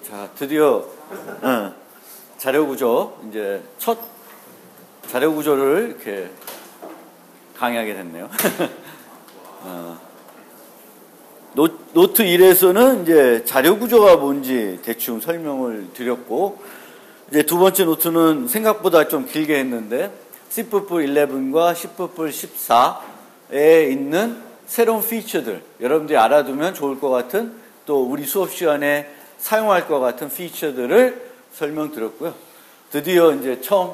자, 드디어 자료구조, 이제 첫 자료구조를 이렇게 강의하게 됐네요. 노트 1에서는 이제 자료구조가 뭔지 대충 설명을 드렸고, 이제 두 번째 노트는 생각보다 좀 길게 했는데 C++11과 C++14에 있는 새로운 피처들, 여러분들이 알아두면 좋을 것 같은, 또 우리 수업 시간에 사용할 것 같은 피처들을 설명드렸고요. 드디어 이제 처음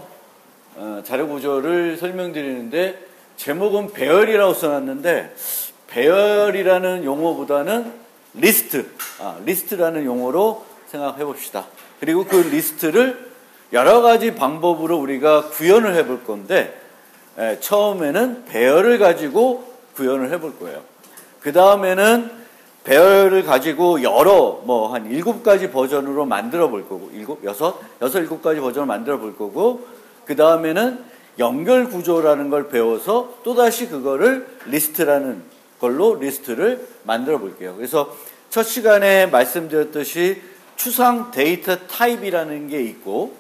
자료구조를 설명드리는데, 제목은 배열이라고 써놨는데 배열이라는 용어보다는 리스트라는 용어로 생각해 봅시다. 그리고 그 리스트를 여러 가지 방법으로 우리가 구현을 해볼 건데, 처음에는 배열을 가지고 구현을 해볼 거예요. 그 다음에는 배열을 가지고 여러, 한 7가지 버전으로 만들어 볼 거고, 7가지 버전을 만들어 볼 거고, 그 다음에는 연결 구조라는 걸 배워서 또다시 그거를 리스트라는 걸로 리스트를 만들어 볼게요. 그래서 첫 시간에 말씀드렸듯이 추상 데이터 타입이라는 게 있고,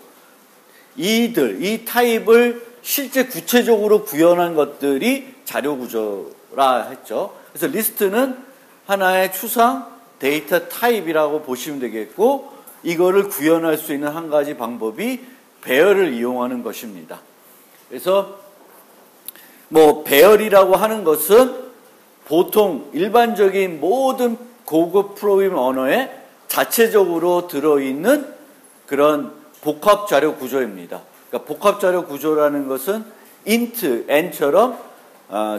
이 타입을 실제 구체적으로 구현한 것들이 자료 구조라 했죠. 그래서 리스트는 하나의 추상 데이터 타입이라고 보시면 되겠고, 이거를 구현할 수 있는 한 가지 방법이 배열을 이용하는 것입니다. 그래서 배열이라고 하는 것은 보통 일반적인 모든 고급 프로그래밍 언어에 자체적으로 들어있는 그런 복합 자료 구조입니다. 그러니까 복합 자료 구조라는 것은 int, n처럼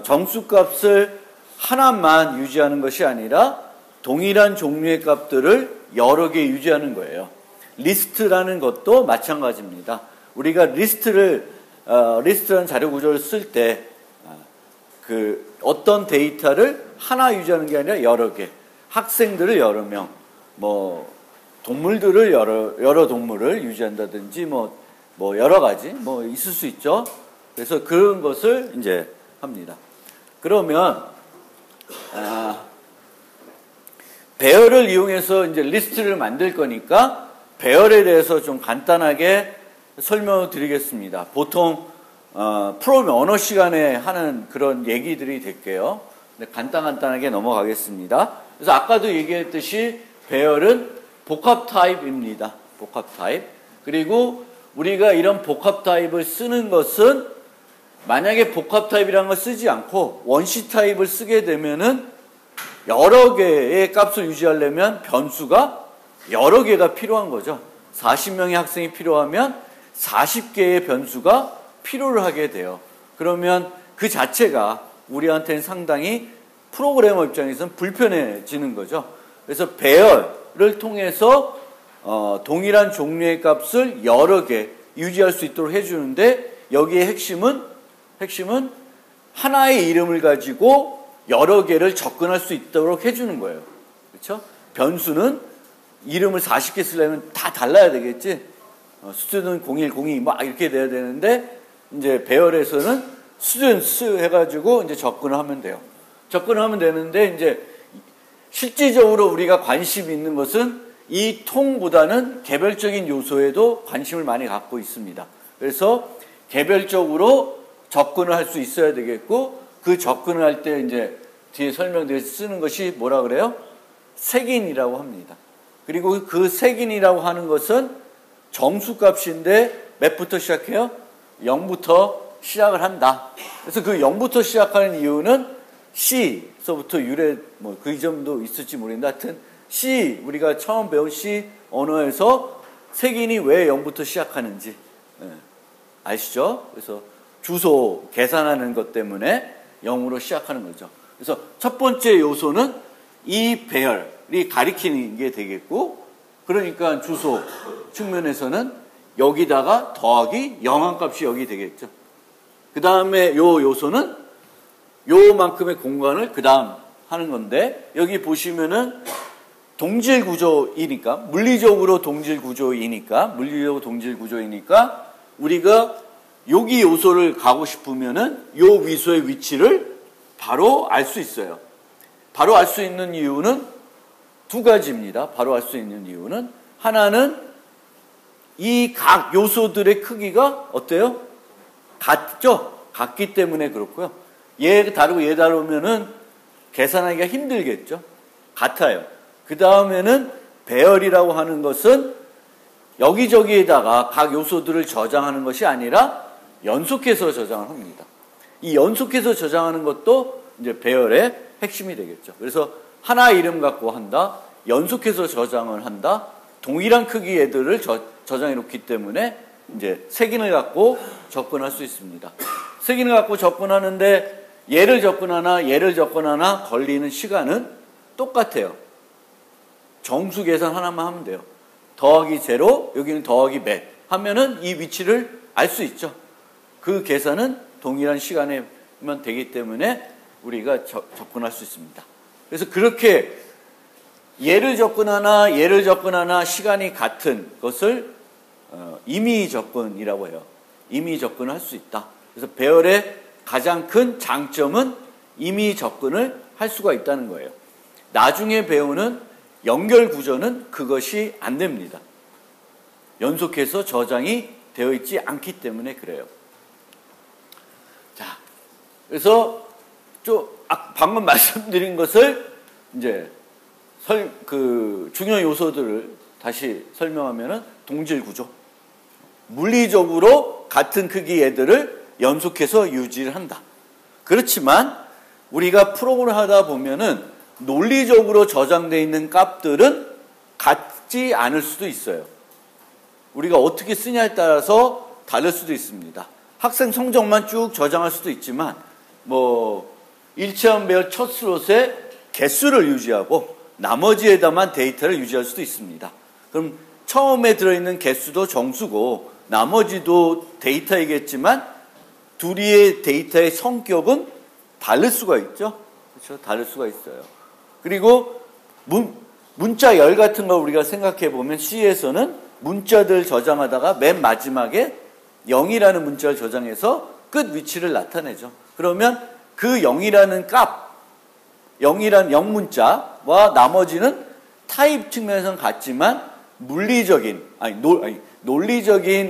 정수값을 하나만 유지하는 것이 아니라 동일한 종류의 값들을 여러 개 유지하는 거예요. 리스트라는 것도 마찬가지입니다. 우리가 리스트라는 자료 구조를 쓸 때 어떤 데이터를 하나 유지하는 게 아니라 여러 개, 학생들을 여러 명, 동물들을 여러 동물을 유지한다든지 여러 가지 있을 수 있죠. 그래서 그런 것을 이제 합니다. 그러면 배열을 이용해서 이제 리스트를 만들 거니까 배열에 대해서 좀 간단하게 설명을 드리겠습니다. 보통 프로그래밍 언어 시간에 하는 그런 얘기들이 될게요. 간단하게 넘어가겠습니다. 그래서 아까도 얘기했듯이 배열은 복합 타입입니다. 복합 타입. 그리고 우리가 이런 복합 타입을 쓰는 것은, 만약에 복합 타입이라는 걸 쓰지 않고 원시 타입을 쓰게 되면은 여러 개의 값을 유지하려면 변수가 여러 개가 필요한 거죠. 40명의 학생이 필요하면 40개의 변수가 필요를 하게 돼요. 그러면 그 자체가 우리한테는 상당히 프로그래머 입장에서는 불편해지는 거죠. 그래서 배열을 통해서 동일한 종류의 값을 여러 개 유지할 수 있도록 해주는데, 여기에 핵심은 하나의 이름을 가지고 여러 개를 접근할 수 있도록 해주는 거예요. 그렇죠? 변수는 이름을 40개 쓰려면 다 달라야 되겠지. 스튜던트 01, 02 이렇게 돼야 되는데, 이제 배열에서는 스튜던트 해가지고 이제 접근을 하면 돼요. 접근을 하면 되는데, 이제 실질적으로 우리가 관심이 있는 것은 이 통보다는 개별적인 요소에도 관심을 많이 갖고 있습니다. 그래서 개별적으로 접근을 할 수 있어야 되겠고, 그 접근을 할 때 이제 뒤에 설명드려서 쓰는 것이 뭐라 그래요? 색인이라고 합니다. 그리고 그 색인이라고 하는 것은 정수값인데 몇부터 시작해요? 0부터 시작을 한다. 그래서 그 0부터 시작하는 이유는 C서부터 유래, 그 점도 있을지 모르겠는데, 하여튼 C, 우리가 처음 배운 C 언어에서 색인이 왜 0부터 시작하는지 아시죠? 그래서 주소 계산하는 것 때문에 0으로 시작하는 거죠. 그래서 첫 번째 요소는 이 배열이 가리키는 게 되겠고, 그러니까 주소 측면에서는 여기다가 더하기 영항값이 여기 되겠죠. 그 다음에 요 요소는 요만큼의 공간을 그 다음 하는 건데, 여기 보시면은 동질 구조이니까, 물리적으로 동질 구조이니까 우리가 여기 요소를 가고 싶으면은 요 위소의 위치를 바로 알 수 있어요. 바로 알 수 있는 이유는 두 가지입니다. 바로 알 수 있는 이유는 하나는 이 각 요소들의 크기가 어때요? 같죠? 같기 때문에 그렇고요. 얘 다르고 얘 다르면은 계산하기가 힘들겠죠? 같아요. 그 다음에는 배열이라고 하는 것은 여기저기에다가 각 요소들을 저장하는 것이 아니라 연속해서 저장을 합니다. 이 연속해서 저장하는 것도 이제 배열의 핵심이 되겠죠. 그래서 하나 이름 갖고 한다, 연속해서 저장을 한다, 동일한 크기 애들을 저장해 놓기 때문에 이제 색인을 갖고 접근할 수 있습니다. 색인을 갖고 접근하는데 얘를 접근하나 걸리는 시간은 똑같아요. 정수 계산 하나만 하면 돼요. 더하기 제로, 여기는 더하기 몇 하면은 이 위치를 알 수 있죠. 그 계산은 동일한 시간에만 되기 때문에 우리가 접근할 수 있습니다. 그래서 그렇게 얘를 접근하나 시간이 같은 것을 임의 접근이라고 해요. 임의 접근을 할 수 있다. 그래서 배열의 가장 큰 장점은 임의 접근을 할 수가 있다는 거예요. 나중에 배우는 연결 구조는 그것이 안 됩니다. 연속해서 저장이 되어 있지 않기 때문에 그래요. 자, 그래서 방금 말씀드린 것을 이제 중요 요소들을 다시 설명하면은 동질 구조. 물리적으로 같은 크기 애들을 연속해서 유지를 한다. 그렇지만 우리가 프로그램을 하다 보면은 논리적으로 저장되어 있는 값들은 같지 않을 수도 있어요. 우리가 어떻게 쓰냐에 따라서 다를 수도 있습니다. 학생 성적만 쭉 저장할 수도 있지만 일체형 배열 첫 슬롯의 개수를 유지하고 나머지에다만 데이터를 유지할 수도 있습니다. 그럼 처음에 들어있는 개수도 정수고 나머지도 데이터이겠지만 둘이의 데이터의 성격은 다를 수가 있죠. 그렇죠? 다를 수가 있어요. 그리고 문자 열 같은 걸 우리가 생각해 보면 C에서는 문자들 저장하다가 맨 마지막에 0이라는 문자를 저장해서 끝 위치를 나타내죠. 그러면 그 0이라는 값, 0이라는 0문자와 나머지는 타입 측면에서는 같지만 논리적인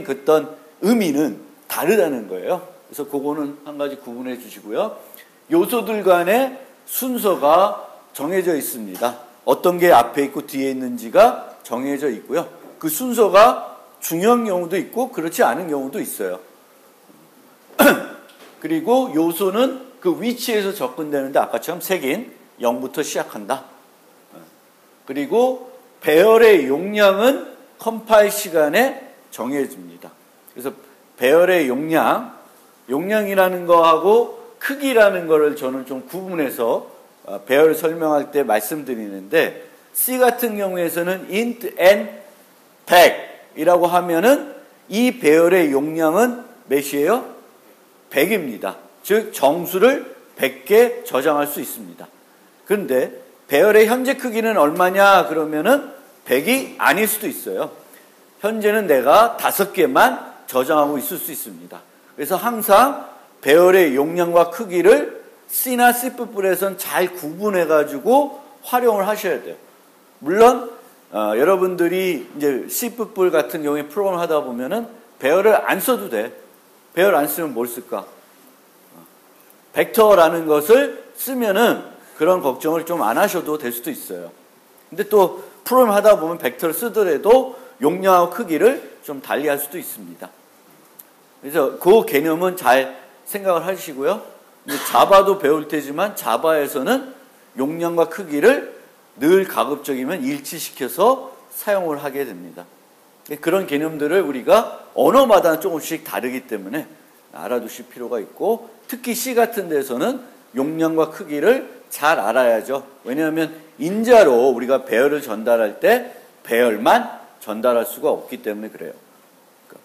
어떤 의미는 다르다는 거예요. 그래서 그거는 한 가지 구분해 주시고요. 요소들 간의 순서가 정해져 있습니다. 어떤 게 앞에 있고 뒤에 있는지가 정해져 있고요. 그 순서가 중요한 경우도 있고 그렇지 않은 경우도 있어요. 그리고 요소는 그 위치에서 접근되는데 아까처럼 색인 0부터 시작한다. 그리고 배열의 용량은 컴파일 시간에 정해집니다. 그래서 배열의 용량이라는 거하고 크기라는 거를 저는 좀 구분해서 배열을 설명할 때 말씀드리는데 C 같은 경우에서는 int n 100이라고 하면은 이 배열의 용량은 몇이에요? 100입니다. 즉 정수를 100개 저장할 수 있습니다. 그런데 배열의 현재 크기는 얼마냐 그러면은 100이 아닐 수도 있어요. 현재는 내가 5개만 저장하고 있을 수 있습니다. 그래서 항상 배열의 용량과 크기를 C나 C++에선 잘 구분해가지고 활용을 하셔야 돼요. 물론 여러분들이 이제 C++ 같은 경우에 프로그램을 하다 보면은 배열을 안 써도 돼. 배열 안 쓰면 뭘 쓸까? 벡터라는 것을 쓰면은 그런 걱정을 좀 안 하셔도 될 수도 있어요. 근데 또 프로그램 하다 보면 벡터를 쓰더라도 용량하고 크기를 좀 달리할 수도 있습니다. 그래서 그 개념은 잘 생각을 하시고요. 자바도 배울 테지만 자바에서는 용량과 크기를 늘 가급적이면 일치시켜서 사용을 하게 됩니다. 그런 개념들을 우리가 언어마다 조금씩 다르기 때문에 알아두실 필요가 있고 특히 C 같은 데서는 용량과 크기를 잘 알아야죠. 왜냐하면 인자로 우리가 배열을 전달할 때 배열만 전달할 수가 없기 때문에 그래요.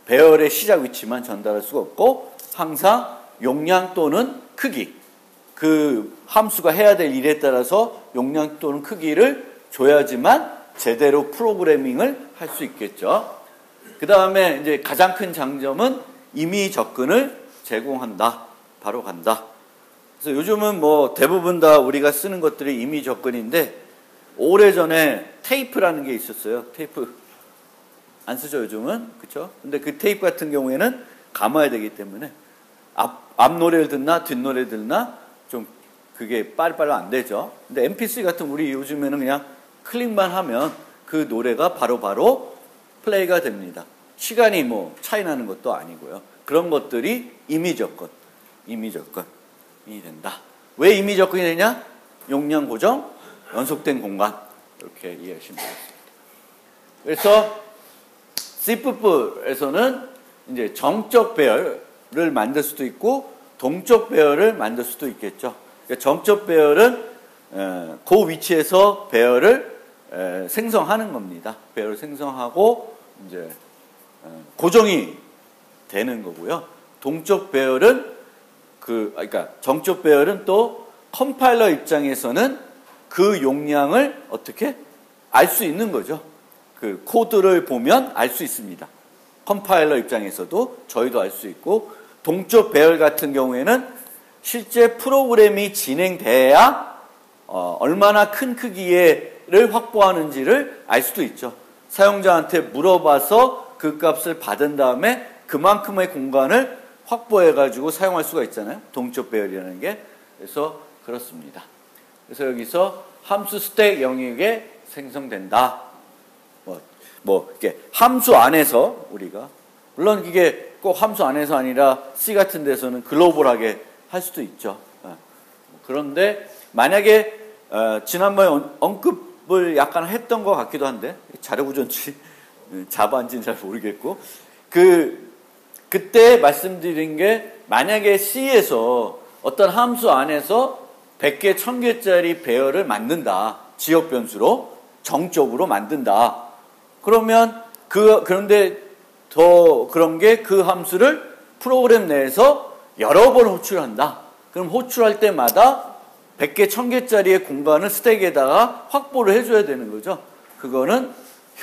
배열의 시작 위치만 전달할 수가 없고 항상 용량 또는 크기 그 함수가 해야 될 일에 따라서 용량 또는 크기를 줘야지만 제대로 프로그래밍을 할 수 있겠죠. 그 다음에 이제 가장 큰 장점은 임의 접근을 제공한다. 바로 간다. 그래서 요즘은 대부분 다 우리가 쓰는 것들이 임의 접근인데 오래전에 테이프라는 게 있었어요. 테이프 안 쓰죠, 요즘은. 그쵸? 근데 그 테이프 같은 경우에는 감아야 되기 때문에 앞 노래를 듣나 뒷 노래를 듣나 좀 그게 빨리빨리 안 되죠. 근데 MP3 같은 우리 요즘에는 그냥 클릭만 하면 그 노래가 바로바로 플레이가 됩니다. 시간이 뭐 차이 나는 것도 아니고요. 그런 것들이 임의 조건이 된다. 왜 임의 조건이 되냐? 용량 고정, 연속된 공간. 이렇게 이해하시면 되겠습니다. 그래서 C프프에서는 이제 정적 배열을 만들 수도 있고 동적 배열을 만들 수도 있겠죠. 그러니까 정적 배열은 그 위치에서 배열을 생성하는 겁니다. 배열을 생성하고 이제 고정이 되는 거고요. 동적 배열은 그러니까 정적 배열은 또 컴파일러 입장에서는 그 용량을 어떻게 알 수 있는 거죠. 그 코드를 보면 알 수 있습니다. 컴파일러 입장에서도 저희도 알 수 있고, 동적 배열 같은 경우에는 실제 프로그램이 진행돼야 얼마나 큰 크기를 확보하는지를 알 수도 있죠. 사용자한테 물어봐서 그 값을 받은 다음에 그만큼의 공간을 확보해가지고 사용할 수가 있잖아요. 동적 배열이라는 게. 그래서 그렇습니다. 그래서 여기서 함수 스택 영역에 생성된다. 이렇게 함수 안에서 우리가, 물론 이게 꼭 함수 안에서 아니라 C 같은 데서는 글로벌하게 할 수도 있죠. 그런데 만약에 지난번에 언급을 약간 했던 것 같기도 한데 자료구조인지 자바인지는 잘 모르겠고, 그때 말씀드린 게, 만약에 C에서 어떤 함수 안에서 100개, 1000개짜리 배열을 만든다. 지역 변수로 정적으로 만든다. 그러면 그런데 더 그런 게 그 함수를 프로그램 내에서 여러 번 호출한다. 그럼 호출할 때마다 100개, 1000개짜리의 공간을 스택에다가 확보를 해줘야 되는 거죠. 그거는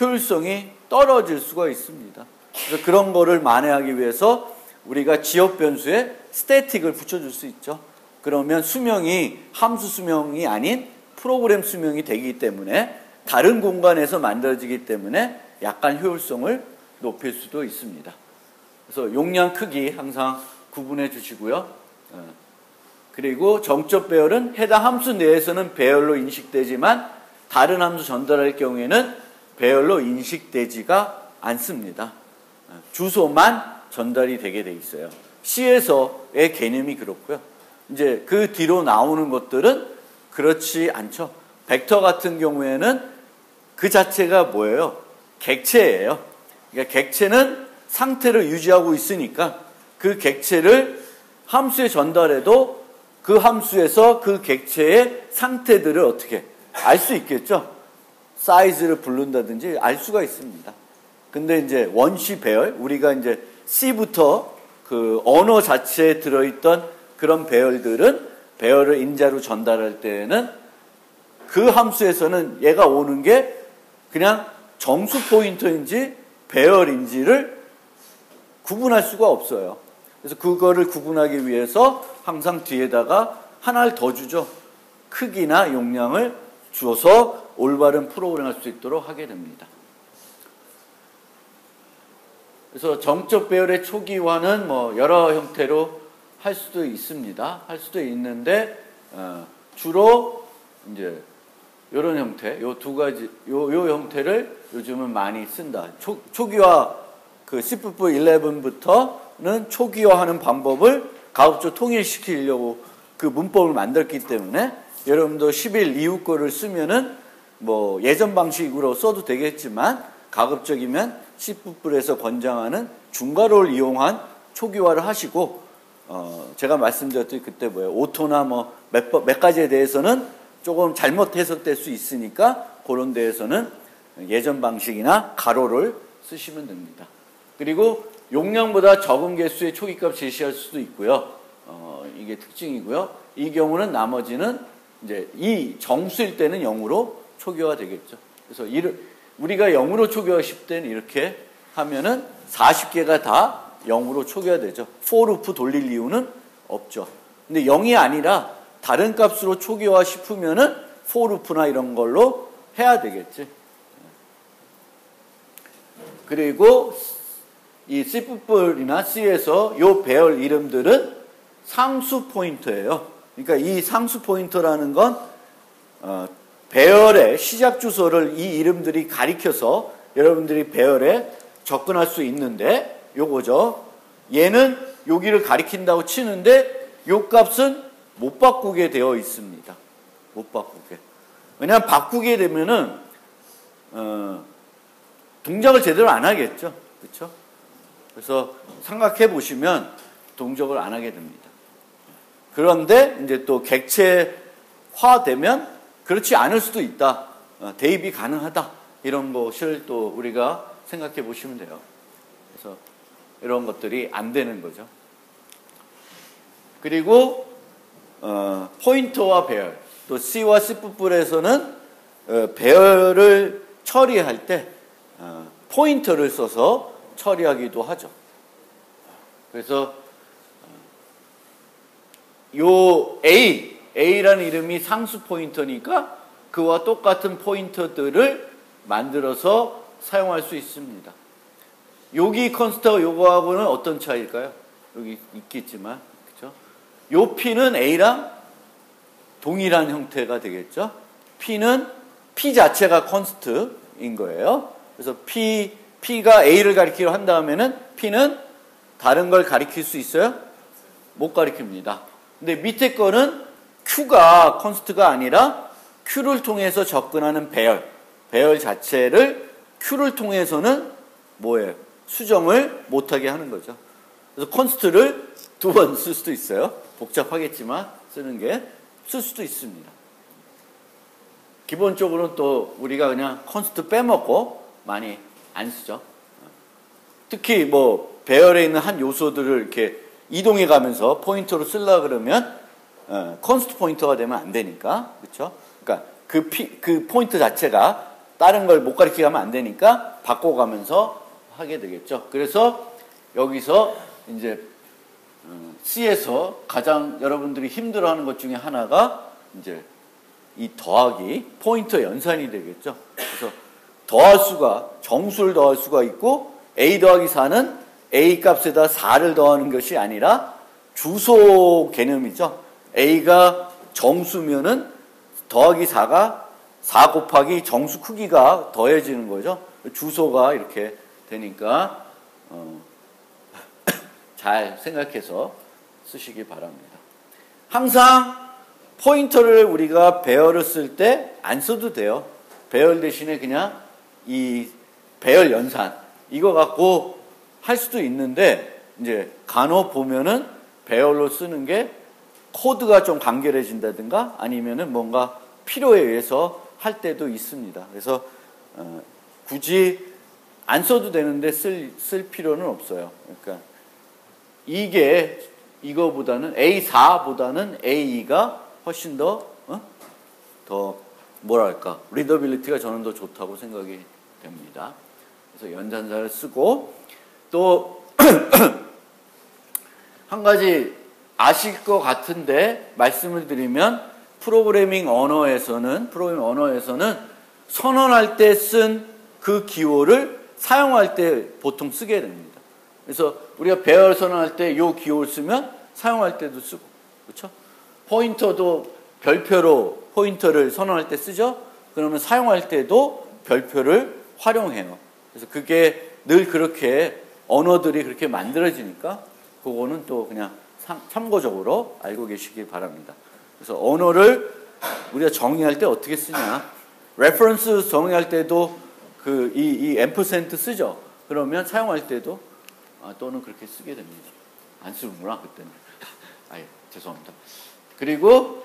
효율성이 떨어질 수가 있습니다. 그래서 그런 거를 만회하기 위해서 우리가 지역 변수에 스태틱을 붙여줄 수 있죠. 그러면 수명이 함수 수명이 아닌 프로그램 수명이 되기 때문에, 다른 공간에서 만들어지기 때문에 약간 효율성을 높일 수도 있습니다. 그래서 용량 크기 항상 구분해 주시고요. 그리고 정적 배열은 해당 함수 내에서는 배열로 인식되지만 다른 함수 전달할 경우에는 배열로 인식되지가 않습니다. 주소만 전달이 되게 돼 있어요. C에서의 개념이 그렇고요. 이제 그 뒤로 나오는 것들은 그렇지 않죠. 벡터 같은 경우에는 그 자체가 뭐예요? 객체예요. 그러니까 객체는 상태를 유지하고 있으니까 그 객체를 함수에 전달해도 그 함수에서 그 객체의 상태들을 어떻게 알 수 있겠죠? 사이즈를 부른다든지 알 수가 있습니다. 근데 이제 원시 배열, 우리가 이제 C부터 그 언어 자체에 들어있던 그런 배열들은 배열을 인자로 전달할 때에는 그 함수에서는 얘가 오는 게 그냥 정수 포인터인지 배열인지를 구분할 수가 없어요. 그래서 그거를 구분하기 위해서 항상 뒤에다가 하나를 더 주죠. 크기나 용량을 주어서 올바른 프로그램을 할 수 있도록 하게 됩니다. 그래서 정적 배열의 초기화는 여러 형태로 할 수도 있습니다. 할 수도 있는데 주로 이제 이런 형태, 요 두 가지, 요 형태를 요즘은 많이 쓴다. 초기화, 그 C프프11부터는 초기화하는 방법을 가급적 통일시키려고 그 문법을 만들었기 때문에, 여러분도 11 이후 거를 쓰면은 예전 방식으로 써도 되겠지만 가급적이면 C프프에서 권장하는 중괄호를 이용한 초기화를 하시고, 제가 말씀드렸듯이 그때 오토나 몇 가지에 대해서는 조금 잘못 해석될 수 있으니까 그런 데에서는 예전 방식이나 가로를 쓰시면 됩니다. 그리고 용량보다 적은 개수의 초기값 제시할 수도 있고요. 이게 특징이고요. 이 경우는 나머지는 이제 이 정수일 때는 0으로 초기화 되겠죠. 그래서 우리가 0으로 초기화할 때는 이렇게 하면은 40개가 다 0으로 초기화되죠. for loop 돌릴 이유는 없죠. 근데 0이 아니라 다른 값으로 초기화 싶으면은 for loop나 이런 걸로 해야 되겠지. 그리고 이 C++이나 C에서 요 배열 이름들은 상수 포인터예요. 그러니까 이 상수 포인터라는 건 배열의 시작 주소를 이 이름들이 가리켜서 여러분들이 배열에 접근할 수 있는데 요거죠. 얘는 여기를 가리킨다고 치는데 요 값은 못 바꾸게 되어 있습니다. 못 바꾸게. 왜냐하면 바꾸게 되면은 동작을 제대로 안 하겠죠. 그렇죠? 그래서 생각해 보시면 동작을 안 하게 됩니다. 그런데 이제 또 객체화되면 그렇지 않을 수도 있다. 대입이 가능하다. 이런 것을 또 우리가 생각해 보시면 돼요. 그래서 이런 것들이 안 되는 거죠. 그리고 포인터와 배열. 또 C와 C++에서는 배열을 처리할 때 포인터를 써서 처리하기도 하죠. 그래서 요 A라는 이름이 상수 포인터니까 그와 똑같은 포인터들을 만들어서 사용할 수 있습니다. 여기 컨스트가 요거하고는 어떤 차이일까요? 여기 있겠지만, 그렇죠? 요 P는 A랑 동일한 형태가 되겠죠? P 자체가 컨스트인 거예요. 그래서 P가 A를 가리키려 한다면은 P는 다른 걸 가리킬 수 있어요? 못 가리킵니다. 근데 밑에 거는 Q가 컨스트가 아니라 Q를 통해서 접근하는 배열 자체를 Q를 통해서는 뭐예요? 수정을 못하게 하는 거죠. 그래서 컨스트를 두 번 쓸 수도 있어요. 복잡하겠지만 쓰는 게 쓸 수도 있습니다. 기본적으로는 또 우리가 그냥 컨스트 빼먹고 많이 안 쓰죠. 특히 뭐 배열에 있는 한 요소들을 이렇게 이동해 가면서 포인터로 쓰려고 그러면 컨스트 포인터가 되면 안 되니까. 그렇죠? 그러니까 그 포인터 자체가 다른 걸 못 가리키게 하면 안 되니까 바꿔가면서 하게 되겠죠. 그래서 여기서 이제 C에서 가장 여러분들이 힘들어하는 것 중에 하나가 이제 이 더하기 포인터 연산이 되겠죠. 그래서 더할 수가 정수를 더할 수가 있고 A 더하기 4는 A 값에다 4를 더하는 것이 아니라 주소 개념이죠. A가 정수면은 더하기 4가 4 곱하기 정수 크기가 더해지는 거죠. 주소가 이렇게 되니까 잘 생각해서 쓰시기 바랍니다. 항상 포인터를 우리가 배열을 쓸 때 안 써도 돼요. 배열 대신에 그냥 이 배열 연산 이거 갖고 할 수도 있는데 이제 간혹 보면은 배열로 쓰는 게 코드가 좀 간결해진다든가 아니면은 뭔가 필요에 의해서 할 때도 있습니다. 그래서 굳이 안 써도 되는데 쓸 필요는 없어요. 그러니까 이거보다는 A4보다는 A2가 훨씬 더 뭐랄까 리더빌리티가 저는 더 좋다고 생각이 됩니다. 그래서 연산사를 쓰고 또 한 가지 아실 것 같은데 말씀을 드리면 프로그래밍 언어에서는 선언할 때 쓴 그 기호를 사용할 때 보통 쓰게 됩니다. 그래서 우리가 배열 선언할 때 이 기호를 쓰면 사용할 때도 쓰고, 그렇죠? 포인터도 별표로 포인터를 선언할 때 쓰죠. 그러면 사용할 때도 별표를 활용해요. 그래서 그게 늘 그렇게 언어들이 그렇게 만들어지니까 그거는 또 그냥 참고적으로 알고 계시기 바랍니다. 그래서 언어를 우리가 정의할 때 어떻게 쓰냐? 레퍼런스 정의할 때도 이 앰퍼센트 쓰죠. 그러면 사용할 때도 또는 그렇게 쓰게 됩니다. 안 쓰는구나 그때는. 죄송합니다. 그리고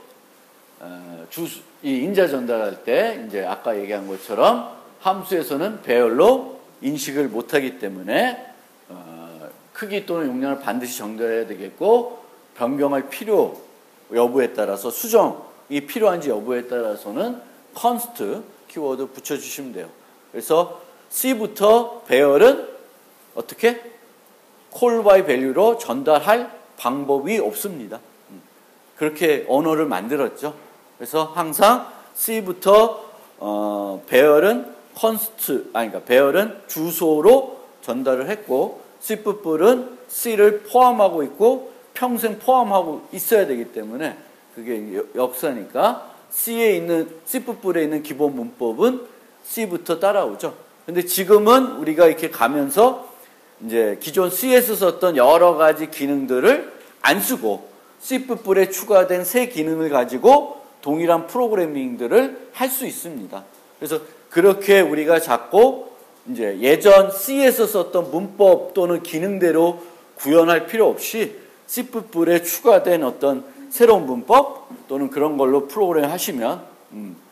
이 인자 전달할 때 이제 아까 얘기한 것처럼 함수에서는 배열로 인식을 못하기 때문에 크기 또는 용량을 반드시 정렬해야 되겠고 변경할 필요 여부에 따라서 수정이 필요한지 여부에 따라서는 const 키워드 붙여주시면 돼요. 그래서 C부터 배열은 어떻게? call by value로 전달할 방법이 없습니다. 그렇게 언어를 만들었죠. 그래서 항상 C부터 배열은 그러니까 배열은 주소로 전달을 했고, C뿔은 C를 포함하고 있고 평생 포함하고 있어야 되기 때문에 그게 역사니까 C뿔에 있는 기본 문법은 C부터 따라오죠. 근데 지금은 우리가 이렇게 가면서 이제 기존 C에서 썼던 여러 가지 기능들을 안 쓰고 C뿔에 추가된 새 기능을 가지고 동일한 프로그래밍들을 할 수 있습니다. 그래서 그렇게 우리가 자꾸 이제 예전 C에서 썼던 문법 또는 기능대로 구현할 필요 없이 C뿔에 추가된 어떤 새로운 문법 또는 그런 걸로 프로그램 하시면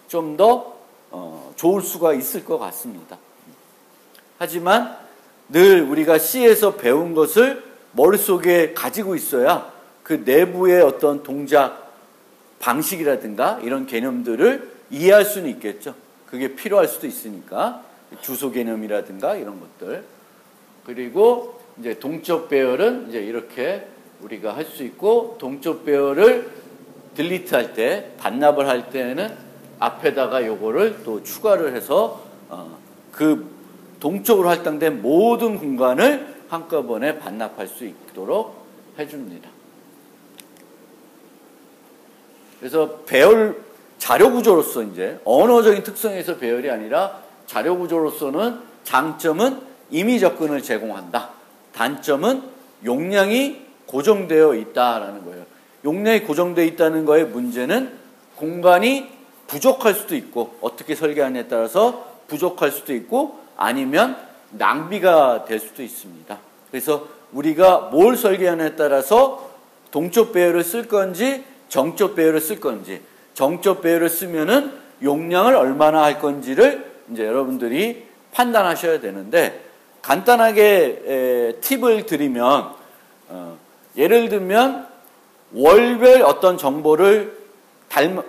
좀 더 좋을 수가 있을 것 같습니다. 하지만 늘 우리가 C에서 배운 것을 머릿속에 가지고 있어야 그 내부의 어떤 동작 방식이라든가 이런 개념들을 이해할 수는 있겠죠. 그게 필요할 수도 있으니까 주소 개념이라든가 이런 것들. 그리고 이제 동적 배열은 이제 이렇게 우리가 할 수 있고, 동적 배열을 딜리트 할 때, 반납을 할 때는 앞에다가 요거를 또 추가를 해서 그 동적으로 할당된 모든 공간을 한꺼번에 반납할 수 있도록 해줍니다. 그래서 배열 자료 구조로서 이제 언어적인 특성에서 배열이 아니라 자료 구조로서는 장점은 임의 접근을 제공한다. 단점은 용량이 고정되어 있다라는 거예요. 용량이 고정되어 있다는 거의 문제는 공간이 부족할 수도 있고, 어떻게 설계하느냐에 따라서 부족할 수도 있고, 아니면 낭비가 될 수도 있습니다. 그래서 우리가 뭘 설계하느냐에 따라서 동적 배열을 쓸 건지 정적 배열을 쓸 건지, 정적 배열을 쓰면은 용량을 얼마나 할 건지를 이제 여러분들이 판단하셔야 되는데, 간단하게 팁을 드리면 예를 들면 월별 어떤 정보를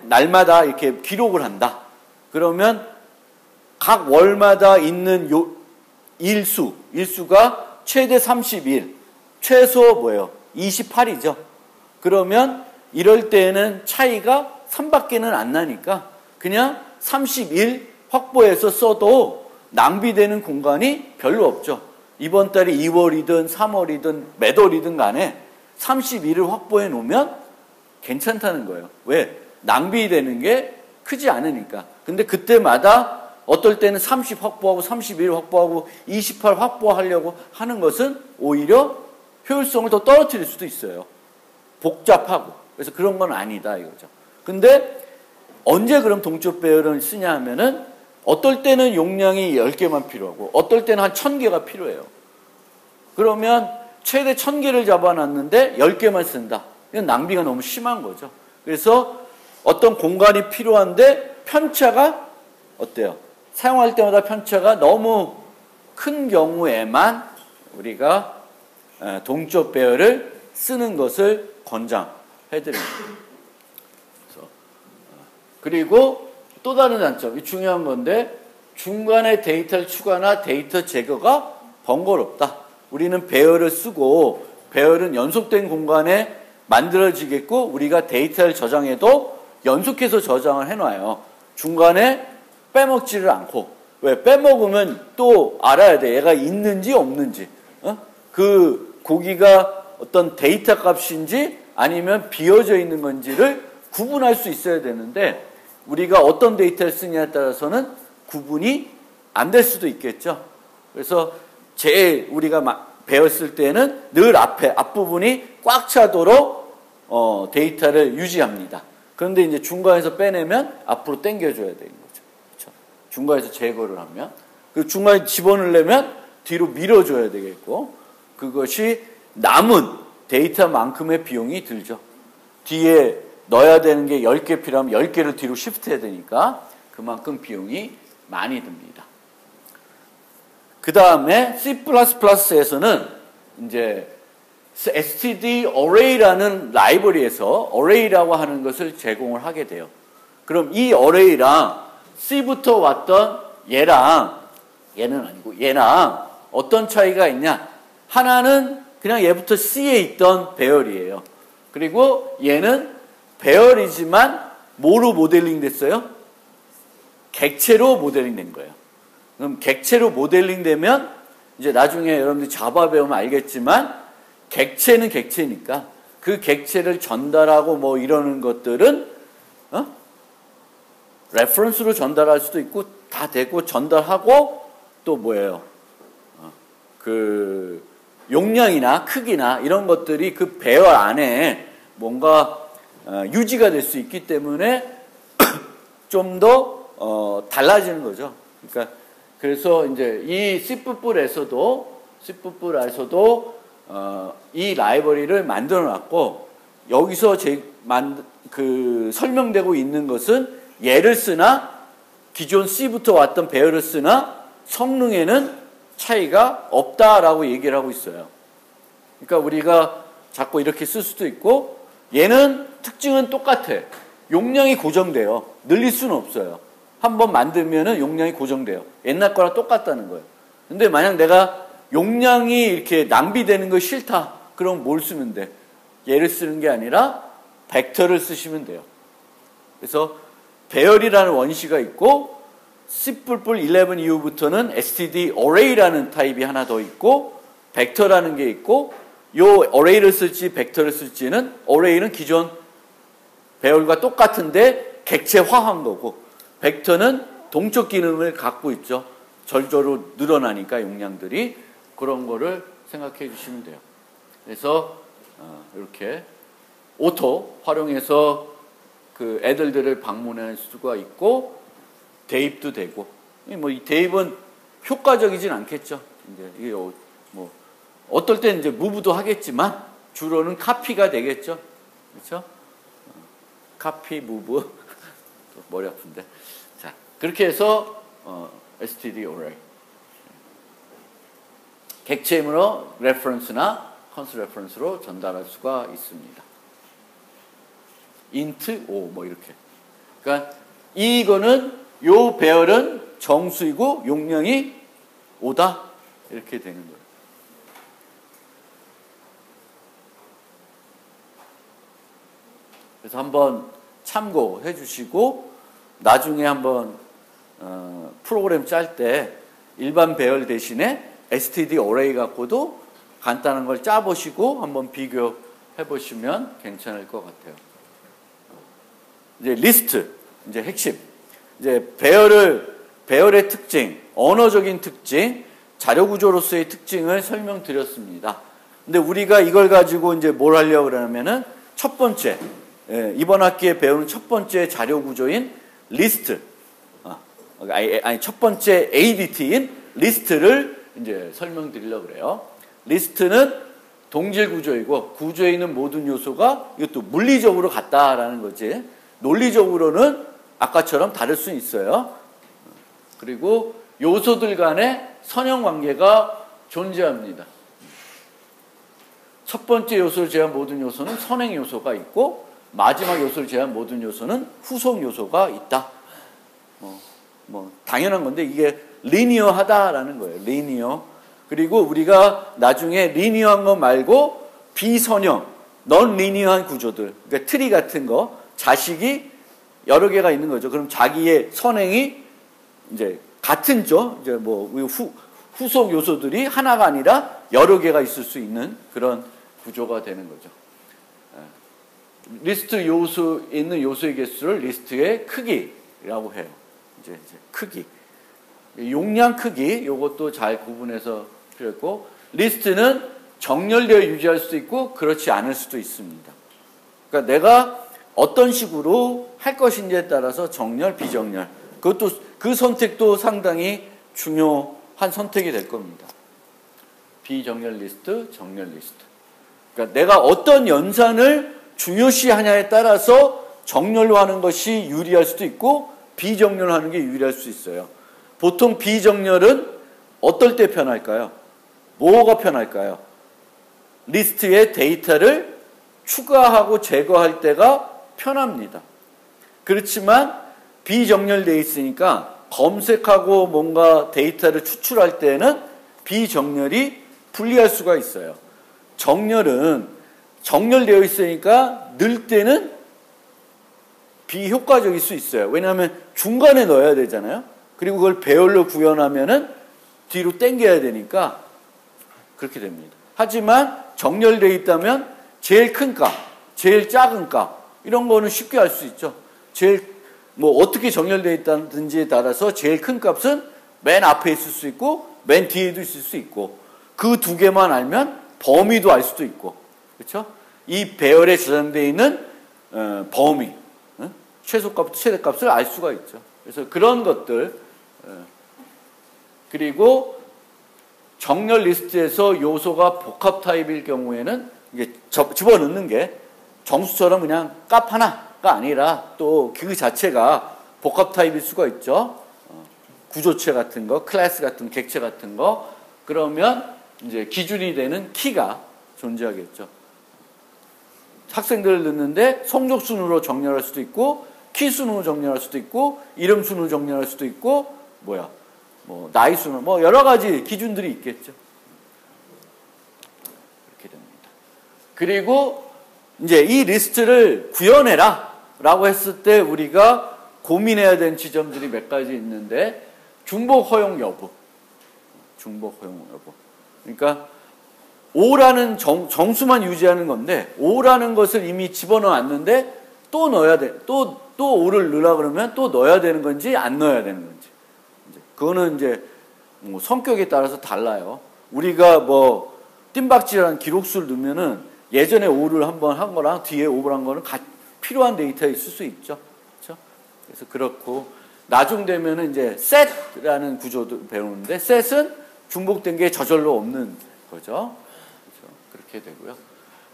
날마다 이렇게 기록을 한다. 그러면 각 월마다 있는 일수가 최대 31, 최소 뭐예요? 28이죠. 그러면 이럴 때에는 차이가 3밖에는 안 나니까 그냥 31 확보해서 써도 낭비되는 공간이 별로 없죠. 이번 달이 2월이든 3월이든 몇 월이든 간에 31을 확보해 놓으면 괜찮다는 거예요. 왜? 낭비되는 게 크지 않으니까. 근데 그때마다 어떨 때는 30 확보하고 31 확보하고 28 확보하려고 하는 것은 오히려 효율성을 더 떨어뜨릴 수도 있어요. 복잡하고. 그래서 그런 건 아니다 이거죠. 근데 언제 그럼 동적 배열을 쓰냐 하면은 어떨 때는 용량이 10개만 필요하고 어떨 때는 한 1000개가 필요해요. 그러면 최대 1000개를 잡아놨는데 10개만 쓴다. 이건 낭비가 너무 심한 거죠. 그래서 어떤 공간이 필요한데 편차가 어때요? 사용할 때마다 편차가 너무 큰 경우에만 우리가 동적 배열을 쓰는 것을 권장해드립니다. 그리고 또 다른 단점, 중요한 건데 중간에 데이터를 추가나 데이터 제거가 번거롭다. 우리는 배열을 쓰고 배열은 연속된 공간에 만들어지겠고 우리가 데이터를 저장해도 연속해서 저장을 해놔요. 중간에 빼먹지를 않고. 왜? 빼먹으면 또 알아야 돼. 얘가 있는지 없는지. 그 고기가 어떤 데이터 값인지 아니면 비어져 있는 건지를 구분할 수 있어야 되는데 우리가 어떤 데이터를 쓰냐에 따라서는 구분이 안 될 수도 있겠죠. 그래서 우리가 배열 쓸 때는 늘 앞부분이 꽉 차도록 데이터를 유지합니다. 그런데 이제 중간에서 빼내면 앞으로 당겨줘야 되는 거죠. 그렇죠? 중간에서 제거를 하면. 그 중간에 집어넣으려면 뒤로 밀어줘야 되겠고, 그것이 남은 데이터만큼의 비용이 들죠. 뒤에 넣어야 되는 게 10개 필요하면 10개를 뒤로 시프트해야 되니까 그만큼 비용이 많이 듭니다. 그 다음에 C++에서는 이제 std array라는 라이브러리에서 array라고 하는 것을 제공을 하게 돼요. 그럼 이 array랑 C부터 왔던 얘랑 어떤 차이가 있냐? 하나는 그냥 얘부터 C에 있던 배열이에요. 그리고 얘는 배열이지만 뭐로 모델링 됐어요? 객체로 모델링 된 거예요. 그럼 객체로 모델링 되면 이제 나중에 여러분들이 자바 배우면 알겠지만 객체는 객체니까 그 객체를 전달하고 뭐 이러는 것들은 레퍼런스로 전달할 수도 있고 다 되고 전달하고 또 뭐예요? 그 용량이나 크기나 이런 것들이 그 배열 안에 뭔가 유지가 될 수 있기 때문에 좀 더 달라지는 거죠. 그러니까 그래서 이제 이 C++에서도 이 라이브러리를 만들어 놨고 여기서 설명되고 있는 것은 얘를 쓰나 기존 C부터 왔던 배열을 쓰나 성능에는 차이가 없다라고 얘기를 하고 있어요. 그러니까 우리가 자꾸 이렇게 쓸 수도 있고 얘는 특징은 똑같아. 용량이 고정돼요. 늘릴 수는 없어요. 한번 만들면은 용량이 고정돼요. 옛날 거랑 똑같다는 거예요. 근데 만약 내가 용량이 이렇게 낭비되는 거 싫다. 그럼 뭘 쓰면 돼? 얘를 쓰는 게 아니라 벡터를 쓰시면 돼요. 그래서 배열이라는 원시가 있고 C++11 이후부터는 std array라는 타입이 하나 더 있고 벡터라는 게 있고 요 array를 쓸지 벡터를 쓸지는 array는 기존 배열과 똑같은데 객체화한 거고 벡터는 동적 기능을 갖고 있죠. 절저로 늘어나니까 용량들이 그런 거를 생각해 주시면 돼요. 그래서 이렇게 오토 활용해서 그 애들들을 방문할 수가 있고 대입도 되고 뭐 이 대입은 효과적이진 않겠죠. 이제 이게 뭐 어떨 땐 이제 무브도 하겠지만 주로는 카피가 되겠죠. 그렇죠? 카피 무브 머리 아픈데. 자, 그렇게 해서 std array 객체이므로 레퍼런스나 컨스 레퍼런스로 전달할 수가 있습니다. int o 뭐 이렇게. 그러니까 이거는 요 배열은 정수이고 용량이 5다 이렇게 되는 거예요. 그래서 한번 참고해 주시고 나중에 한번 프로그램 짤 때 일반 배열 대신에 std array 갖고도 간단한 걸 짜보시고 한번 비교해 보시면 괜찮을 것 같아요. 이제 리스트, 이제 핵심. 이제 배열의 특징, 언어적인 특징, 자료 구조로서의 특징을 설명드렸습니다. 근데 우리가 이걸 가지고 이제 뭘 하려고 그러냐면은 첫 번째, 이번 학기에 배우는 첫 번째 자료 구조인 리스트, 아니 첫 번째 ADT인 리스트를 이제 설명드리려고 그래요. 리스트는 동질 구조이고 구조에 있는 모든 요소가 이것도 물리적으로 같다라는 거지. 논리적으로는 아까처럼 다를 수 있어요. 그리고 요소들 간의 선형 관계가 존재합니다. 첫 번째 요소를 제한 모든 요소는 선행 요소가 있고 마지막 요소를 제한 모든 요소는 후속 요소가 있다. 뭐 당연한 건데 이게 리니어하다라는 거예요. 리니어. 그리고 우리가 나중에 리니어한 거 말고 비선형, 넌 리니어한 구조들, 그러니까 트리 같은 거, 자식이 여러 개가 있는 거죠. 그럼 자기의 선행이 이제 같은죠. 이제 뭐 후속 요소들이 하나가 아니라 여러 개가 있을 수 있는 그런 구조가 되는 거죠. 리스트 요소 있는 요소의 개수를 리스트의 크기라고 해요. 이제 크기, 용량 크기, 요것도 잘 구분해서 필요했고 리스트는 정렬되어 유지할 수도 있고 그렇지 않을 수도 있습니다. 그러니까 내가 어떤 식으로 할 것인지에 따라서 정렬, 비정렬, 그것도 그 선택도 상당히 중요한 선택이 될 겁니다. 비정렬 리스트, 정렬 리스트. 그러니까 내가 어떤 연산을 중요시하냐에 따라서 정렬로 하는 것이 유리할 수도 있고 비정렬로 하는 게 유리할 수 있어요. 보통 비정렬은 어떨 때 편할까요? 뭐가 편할까요? 리스트에 데이터를 추가하고 제거할 때가 편합니다. 그렇지만 비정렬되어 있으니까 검색하고 뭔가 데이터를 추출할 때는 비정렬이 불리할 수가 있어요. 정렬은 정렬되어 있으니까 넣을 때는 비효과적일 수 있어요. 왜냐하면 중간에 넣어야 되잖아요. 그리고 그걸 배열로 구현하면은 뒤로 당겨야 되니까 그렇게 됩니다. 하지만 정렬되어 있다면 제일 큰 값, 제일 작은 값 이런 거는 쉽게 알 수 있죠. 제일 뭐 어떻게 정렬되어 있다든지에 따라서 제일 큰 값은 맨 앞에 있을 수 있고 맨 뒤에도 있을 수 있고 그 두 개만 알면 범위도 알 수도 있고 그렇죠? 이 배열에 저장되어 있는 범위, 최소값, 최대값을 알 수가 있죠. 그래서 그런 것들 그리고 정렬 리스트에서 요소가 복합 타입일 경우에는 이게 집어넣는 게 정수처럼 그냥 값 하나가 아니라 또 그 자체가 복합 타입일 수가 있죠. 구조체 같은 거, 클래스 같은 객체 같은 거 그러면 이제 기준이 되는 키가 존재하겠죠. 학생들을 넣는데 성적 순으로 정렬할 수도 있고 키 순으로 정렬할 수도 있고 이름 순으로 정렬할 수도 있고 뭐 나이 순으로 뭐 여러 가지 기준들이 있겠죠. 이렇게 됩니다. 그리고 이제 이 리스트를 구현해라라고 했을 때 우리가 고민해야 되는 지점들이 몇 가지 있는데 중복 허용 여부. 그러니까 5라는 정수만 유지하는 건데 5라는 것을 이미 집어넣었는데 또 넣어야 돼. 또 5를 넣으라 그러면 또 넣어야 되는 건지 안 넣어야 되는 건지. 그거는 이제 뭐 성격에 따라서 달라요. 우리가 뭐 뜀박질한 기록수를 넣으면은 예전에 5를 한번 한 거랑 뒤에 5를 한 거는 필요한 데이터가 있을 수 있죠. 그렇죠? 그래서 그렇고 나중 되면은 이제 set라는 구조도 배우는데 set은 중복된 게 저절로 없는 거죠. 그렇죠? 그렇게 되고요.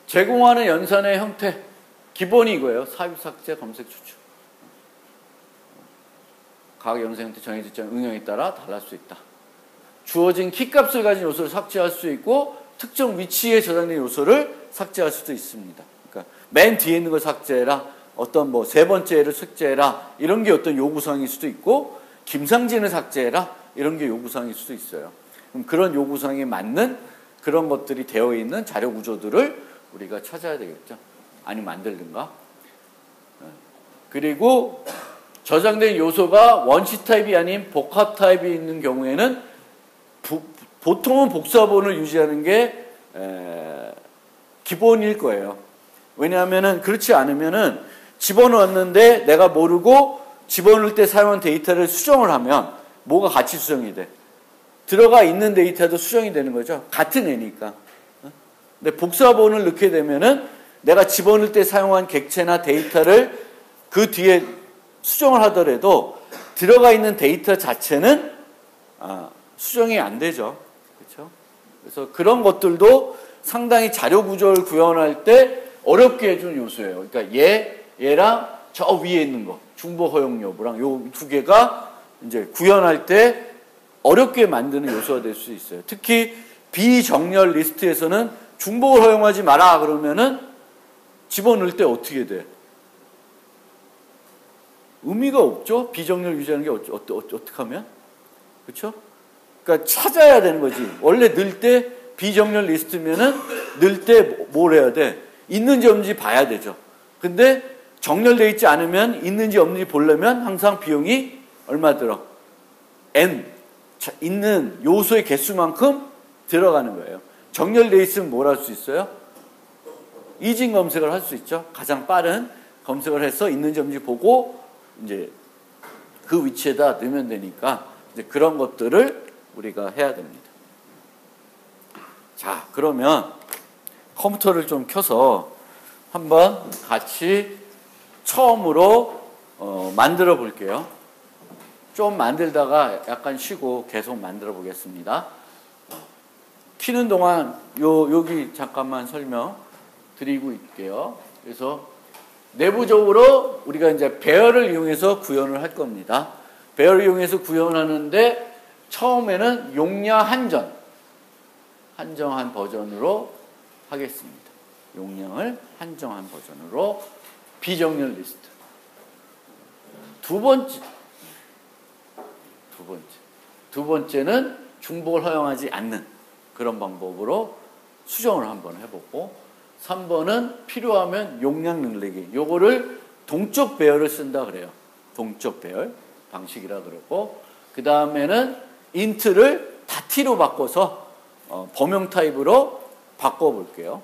제공하는 연산의 형태 기본이 이거예요. 삽입, 삭제, 검색, 추출. 각 연산 형태 정해질 응용에 따라 달라질 수 있다. 주어진 키값을 가진 요소를 삭제할 수 있고 특정 위치에 저장된 요소를 삭제할 수도 있습니다. 그러니까 맨 뒤에 있는 걸 삭제해라. 어떤 뭐 세 번째를 삭제해라. 이런 게 어떤 요구사항일 수도 있고 김상진을 삭제해라. 이런 게 요구사항일 수도 있어요. 그럼 그런 요구사항에 맞는 그런 것들이 되어 있는 자료 구조들을 우리가 찾아야 되겠죠. 아니면 만들든가. 그리고 저장된 요소가 원시 타입이 아닌 복합 타입이 있는 경우에는 보통은 복사본을 유지하는 게 기본일 거예요. 왜냐하면은 그렇지 않으면은 집어넣었는데 내가 모르고 집어넣을 때 사용한 데이터를 수정을 하면 뭐가 같이 수정이 돼? 들어가 있는 데이터도 수정이 되는 거죠. 같은 애니까. 근데 복사본을 넣게 되면은 내가 집어넣을 때 사용한 객체나 데이터를 그 뒤에 수정을 하더라도 들어가 있는 데이터 자체는 수정이 안 되죠. 그렇죠? 그래서 그런 것들도 상당히 자료 구조를 구현할 때 어렵게 해준 요소예요. 그러니까 얘랑 저 위에 있는 거, 중복 허용 여부랑 요 두 개가 이제 구현할 때 어렵게 만드는 요소가 될 수 있어요. 특히 비정렬 리스트에서는 중복을 허용하지 마라 그러면은 집어넣을 때 어떻게 돼? 의미가 없죠? 비정렬 유지하는 게 어떻게 하면? 그렇죠? 그러니까 찾아야 되는 거지. 원래 넣을 때 비정렬 리스트면은 넣을 때 뭘 해야 돼? 있는지 없는지 봐야 되죠. 근데 정렬되어 있지 않으면 있는지 없는지 보려면 항상 비용이 얼마 들어? n 있는 요소의 개수만큼 들어가는 거예요. 정렬되어 있으면 뭘 할 수 있어요? 이진 검색을 할 수 있죠. 가장 빠른 검색을 해서 있는지 없는지 보고 이제 그 위치에다 넣으면 되니까 이제 그런 것들을 우리가 해야 됩니다. 자, 그러면 컴퓨터를 좀 켜서 한번 같이 처음으로 만들어 볼게요. 좀 만들다가 약간 쉬고 계속 만들어 보겠습니다. 키는 동안 여기 잠깐만 설명 드리고 있게요. 그래서 내부적으로 우리가 이제 배열을 이용해서 구현을 할 겁니다. 배열을 이용해서 구현하는데 처음에는 용량 한정한 버전으로 하겠습니다. 용량을 한정한 버전으로 비정렬 리스트. 두 번째는 중복을 허용하지 않는 그런 방법으로 수정을 한번 해보고 3번은 필요하면 용량 늘리기. 요거를 동적 배열을 쓴다 그래요. 동적 배열 방식이라 그러고 그 다음에는 int를 다 t로 바꿔서 범용 타입으로 바꿔볼게요.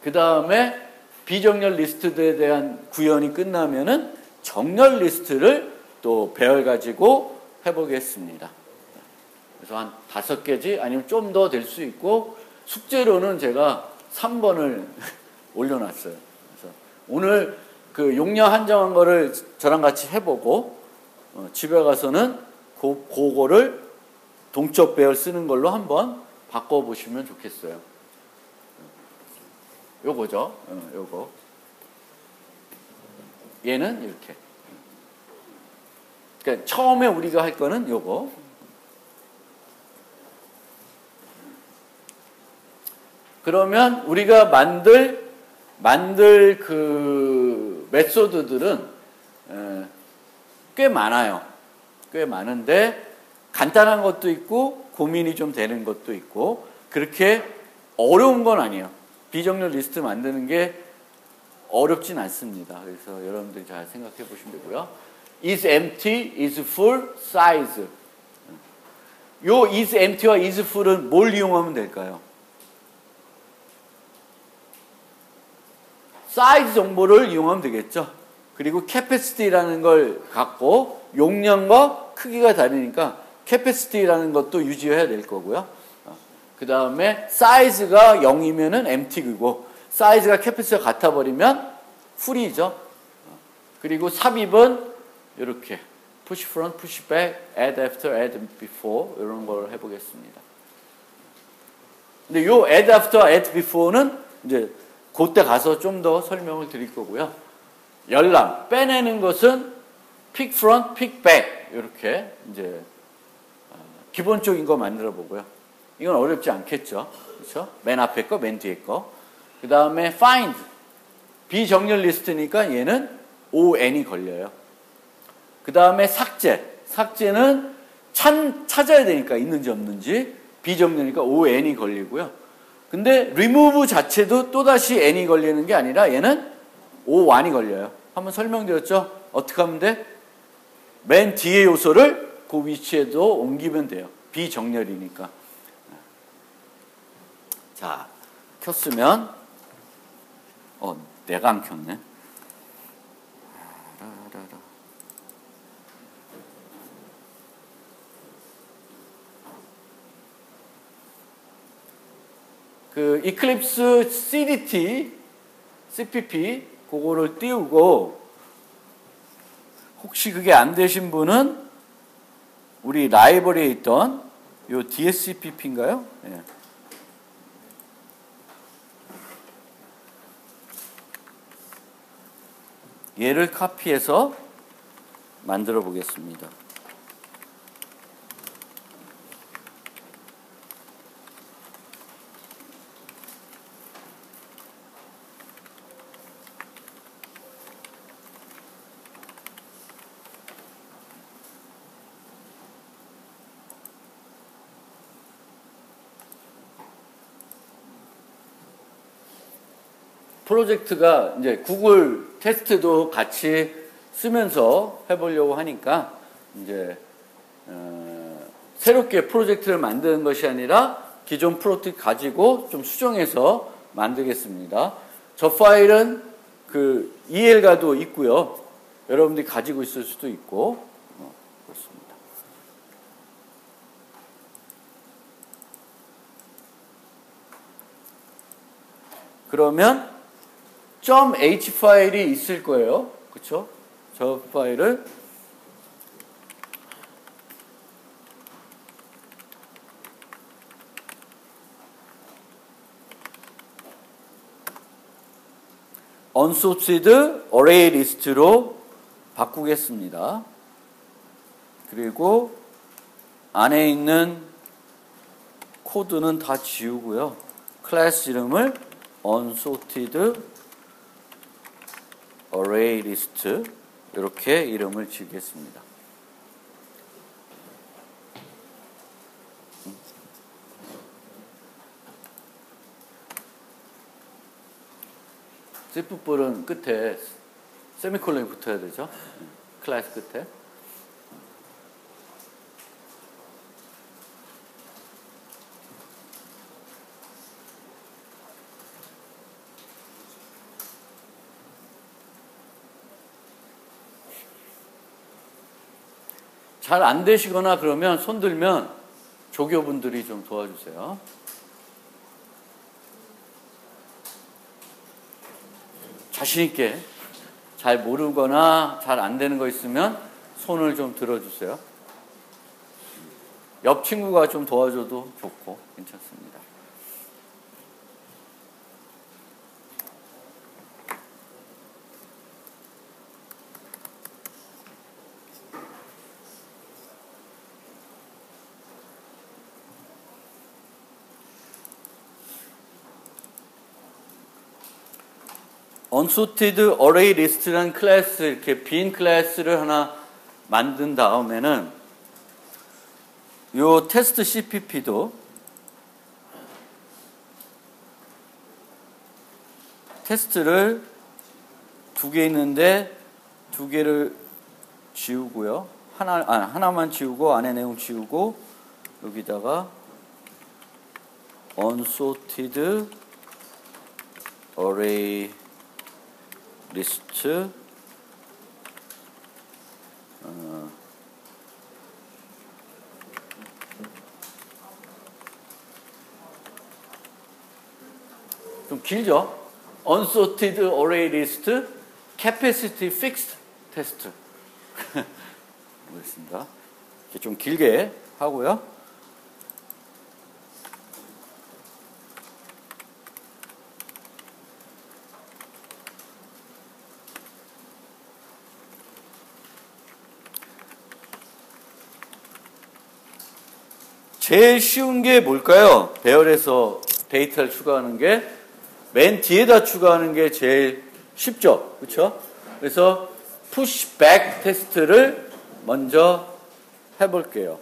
그 다음에 비정렬 리스트들에 대한 구현이 끝나면은 정렬 리스트를 또 배열 가지고 해보겠습니다. 그래서 한 5개지 아니면 좀 더 될 수 있고, 숙제로는 제가 3번을 올려놨어요. 그래서 오늘 그 용량 한정한 거를 저랑 같이 해보고 집에 가서는 그거를 동적 배열 쓰는 걸로 한번 바꿔보시면 좋겠어요. 요거죠. 요거. 얘는 이렇게. 그러니까 처음에 우리가 할 거는 요거. 그러면 우리가 만들 그 메소드들은 꽤 많아요. 꽤 많은데 간단한 것도 있고 고민이 좀 되는 것도 있고 그렇게 어려운 건 아니에요. 비정렬 리스트 만드는 게 어렵진 않습니다. 그래서 여러분들이 잘 생각해 보시면 되고요. is empty, is full, size. 요 is empty와 is full은 뭘 이용하면 될까요? 사이즈 정보를 이용하면 되겠죠. 그리고 capacity라는 걸 갖고 용량과 크기가 다르니까 capacity라는 것도 유지해야 될 거고요. 그 다음에 사이즈가 0이면은 empty이고 사이즈가 capacity가 같아 버리면 full이죠. 그리고 삽입은 이렇게 push front, push back, add after, add before 이런 걸 해보겠습니다. 근데 요 add after, add before는 이제 그때 가서 좀 더 설명을 드릴 거고요. 열람, 빼내는 것은 pick front, pick back 이렇게 이제 기본적인 거 만들어 보고요. 이건 어렵지 않겠죠. 그렇죠? 맨 앞에 거, 맨 뒤에 거. 그 다음에 find, 비정렬 리스트니까 얘는 on이 걸려요. 그 다음에 삭제, 삭제는 찾아야 되니까 있는지 없는지 비정렬이니까 on이 걸리고요. 근데 remove 자체도 또다시 n이 걸리는 게 아니라 얘는 o1이 걸려요. 한번 설명드렸죠? 어떻게 하면 돼? 맨 뒤에 요소를 그 위치에도 옮기면 돼요. 비정렬이니까. 자, 켰으면 내가 안 켰네. 그 이클립스 CDT, CPP 그거를 띄우고 혹시 그게 안 되신 분은 우리 라이브러리에 있던 요 DSCPP인가요? 네. 얘를 카피해서 만들어 보겠습니다. 프로젝트가 이제 구글 테스트도 같이 쓰면서 해보려고 하니까 이제 새롭게 프로젝트를 만드는 것이 아니라 기존 프로젝트 가지고 좀 수정해서 만들겠습니다. 저 파일은 그 EL가도 있고요. 여러분들이 가지고 있을 수도 있고 그렇습니다. 그러면 .h 파일이 있을 거예요. 그렇죠? 저 파일을 unsorted array list로 바꾸겠습니다. 그리고 안에 있는 코드는 다 지우고요. 클래스 이름을 unsorted array list 이렇게 이름을 지겠습니다. C뿔은 끝에 세미콜론이 붙어야 되죠. 클래스 끝에. 잘 안 되시거나 그러면 손 들면 조교분들이 좀 도와주세요. 자신 있게 잘 모르거나 잘 안 되는 거 있으면 손을 좀 들어주세요. 옆 친구가 좀 도와줘도 좋고 괜찮습니다. Unsorted Array List라는 클래스, 이렇게 빈 클래스를 하나 만든 다음에는 요 테스트 CPP도 테스트를 두 개 있는데 두 개를 지우고요. 하나만 지우고 안에 내용 지우고 여기다가 Unsorted Array 리스트 좀 길죠? Unsorted Array List Capacity Fixed Test 보겠습니다. 이렇게 좀 길게 하고요. 제일 쉬운 게 뭘까요? 배열에서 데이터를 추가하는 게 맨 뒤에다 추가하는 게 제일 쉽죠. 그렇죠? 그래서 푸시백 테스트를 먼저 해볼게요.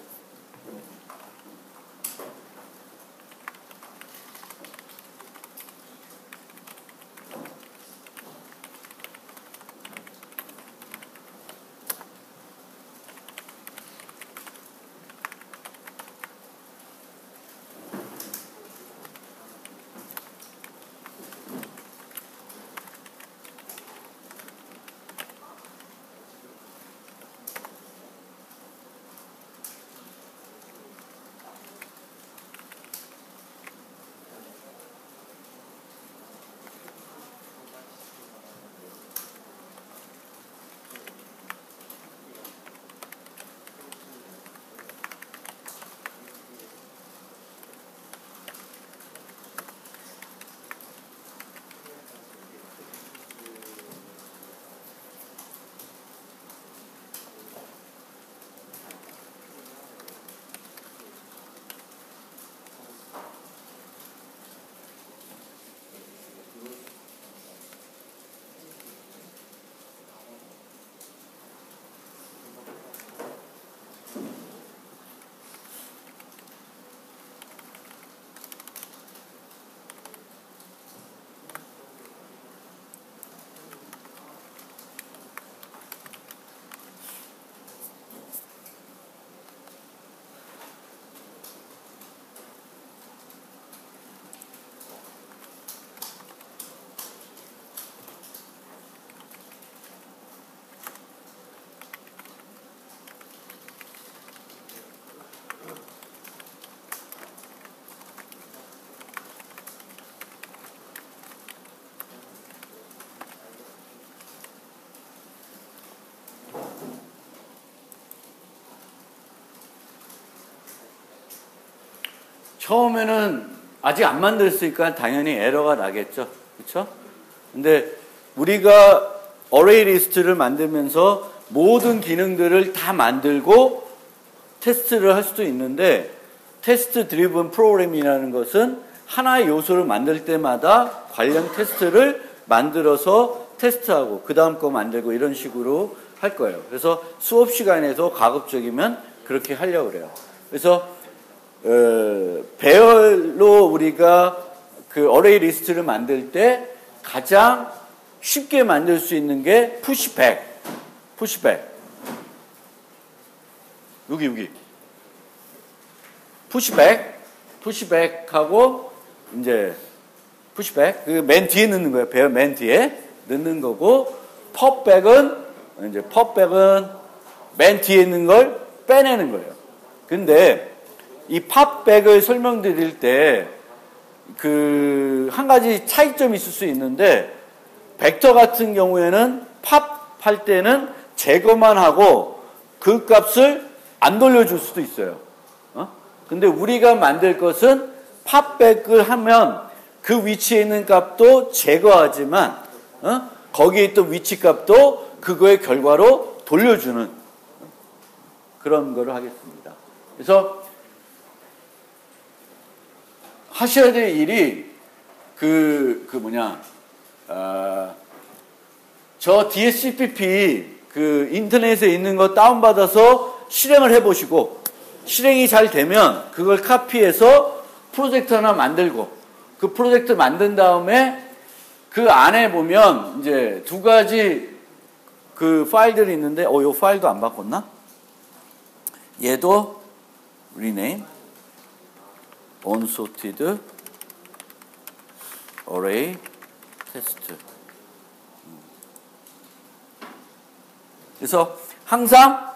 처음에는 아직 안 만들었으니까 당연히 에러가 나겠죠. 그렇죠? 근데 우리가 어레이 리스트를 만들면서 모든 기능들을 다 만들고 테스트를 할 수도 있는데 테스트 드리븐 프로그램이라는 것은 하나의 요소를 만들 때마다 관련 테스트를 만들어서 테스트하고 그 다음 거 만들고 이런 식으로 할 거예요. 그래서 수업 시간에도 가급적이면 그렇게 하려고 그래요. 그래서 배열로 우리가 그 어레이 리스트를 만들 때 가장 쉽게 만들 수 있는 게 푸시백. 여기. 푸시백하고 이제 푸시백 그 맨 뒤에 넣는 거예요. 배열 맨 뒤에 넣는 거고 pop백은 맨 뒤에 있는 걸 빼내는 거예요. 근데 이 팝백을 설명드릴 때 그 한 가지 차이점이 있을 수 있는데, 벡터 같은 경우에는 팝 할 때는 제거만 하고 그 값을 안 돌려줄 수도 있어요. 근데 우리가 만들 것은 팝백을 하면 그 위치에 있는 값도 제거하지만 거기에 있던 위치 값도 그거의 결과로 돌려주는 그런 거를 하겠습니다. 그래서 하셔야 될 일이 저 DSCPP 그 인터넷에 있는 거 다운받아서 실행을 해보시고, 실행이 잘 되면 그걸 카피해서 프로젝트 하나 만들고, 그 프로젝트 만든 다음에 그 안에 보면 이제 두 가지 그 파일들이 있는데, 요 파일도 안 바꿨나? 얘도 rename unsorted array test. 그래서 항상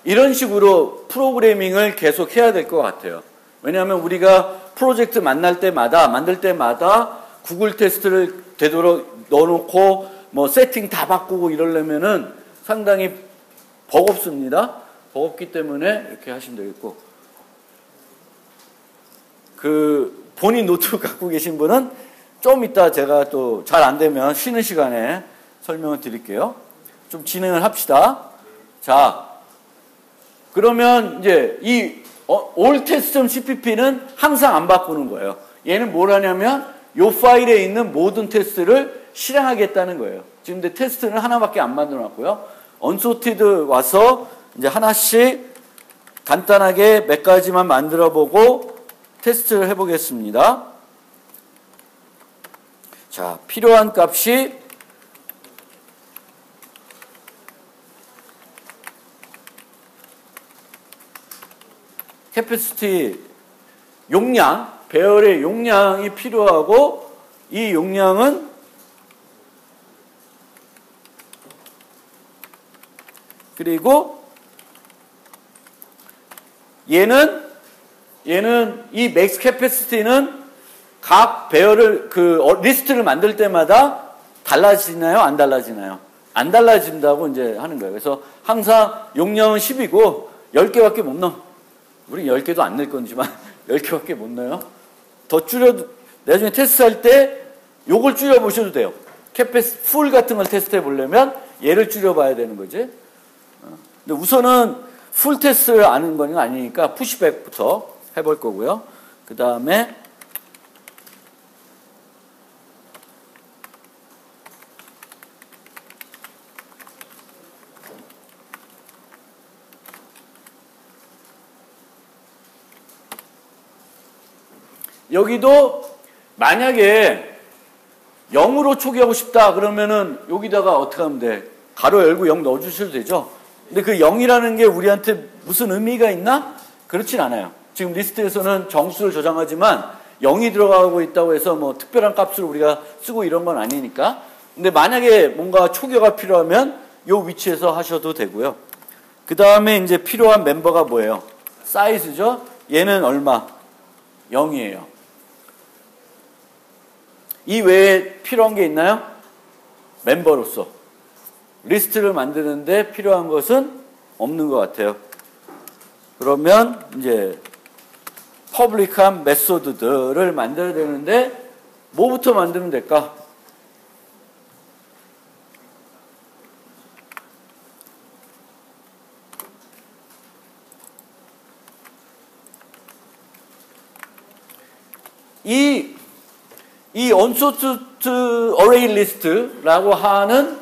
이런 식으로 프로그래밍을 계속 해야 될 것 같아요. 왜냐하면 우리가 프로젝트 만들 때마다 구글 테스트를 되도록 넣어놓고 뭐 세팅 다 바꾸고 이러려면은 상당히 버겁습니다. 버겁기 때문에 이렇게 하시면 되겠고, 그 본인 노트북 갖고 계신 분은 좀 이따 제가 또 잘 안 되면 쉬는 시간에 설명을 드릴게요. 좀 진행을 합시다. 자, 그러면 이제 이 alltest.cpp는 항상 안 바꾸는 거예요. 얘는 뭘 하냐면 이 파일에 있는 모든 테스트를 실행하겠다는 거예요. 지금 근데 테스트는 하나밖에 안 만들어 놨고요. unsorted 와서 이제 하나씩 간단하게 몇 가지만 만들어 보고 테스트를 해 보겠습니다. 자, 필요한 값이 캐패시티 용량, 배열의 용량이 필요하고, 이 용량은 그리고 얘는 이 맥스 캐패시티는 각 배열을 리스트를 만들 때마다 달라지나요? 안 달라지나요? 안 달라진다고 이제 하는 거예요. 그래서 항상 용량은 10이고 10개밖에 못 넣어. 우리 10개도 안 낼 건지만 10개밖에 못 넣어요. 더 줄여도, 나중에 테스트할 때 요걸 줄여보셔도 돼요. 풀 같은 걸 테스트해 보려면 얘를 줄여봐야 되는 거지. 근데 우선은 풀 테스트를 아는 건 아니니까 푸시백부터 해볼 거고요. 그 다음에 여기도 만약에 0으로 초기하고 싶다 그러면은 여기다가 어떻게 하면 돼? 가로 열고 0 넣어주셔도 되죠. 근데 그 0이라는 게 우리한테 무슨 의미가 있나? 그렇진 않아요. 지금 리스트에서는 정수를 저장하지만 0이 들어가고 있다고 해서 뭐 특별한 값을 우리가 쓰고 이런 건 아니니까. 근데 만약에 뭔가 초기화가 필요하면 이 위치에서 하셔도 되고요. 그 다음에 이제 필요한 멤버가 뭐예요? 사이즈죠. 얘는 얼마? 0이에요. 이 외에 필요한 게 있나요? 멤버로서 리스트를 만드는데 필요한 것은 없는 것 같아요. 그러면 이제 퍼블릭한 메소드들을 만들어야 되는데 뭐부터 만들면 될까? 이 unsorted array list라고 하는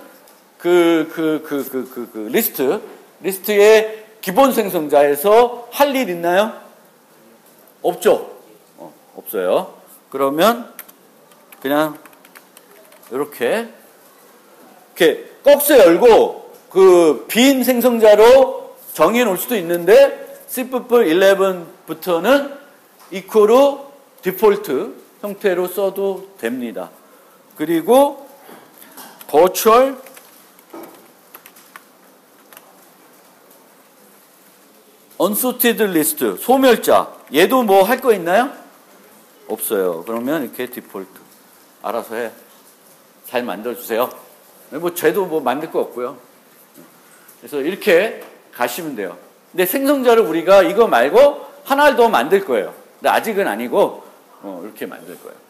리스트의 기본 생성자에서 할 일 있나요? 없죠? 없어요. 그러면 그냥 이렇게 꺽쇠 열고 그 빈 생성자로 정해 놓을 수도 있는데 cpp11부터는 equal 디폴트 형태로 써도 됩니다. 그리고 virtual unsorted list, 소멸자. 얘도 뭐 할 거 있나요? 없어요. 그러면 이렇게 디폴트. 알아서 해. 잘 만들어주세요. 뭐 쟤도 뭐 만들 거 없고요. 그래서 이렇게 가시면 돼요. 근데 생성자를 우리가 이거 말고 하나를 더 만들 거예요. 근데 아직은 아니고 이렇게 만들 거예요.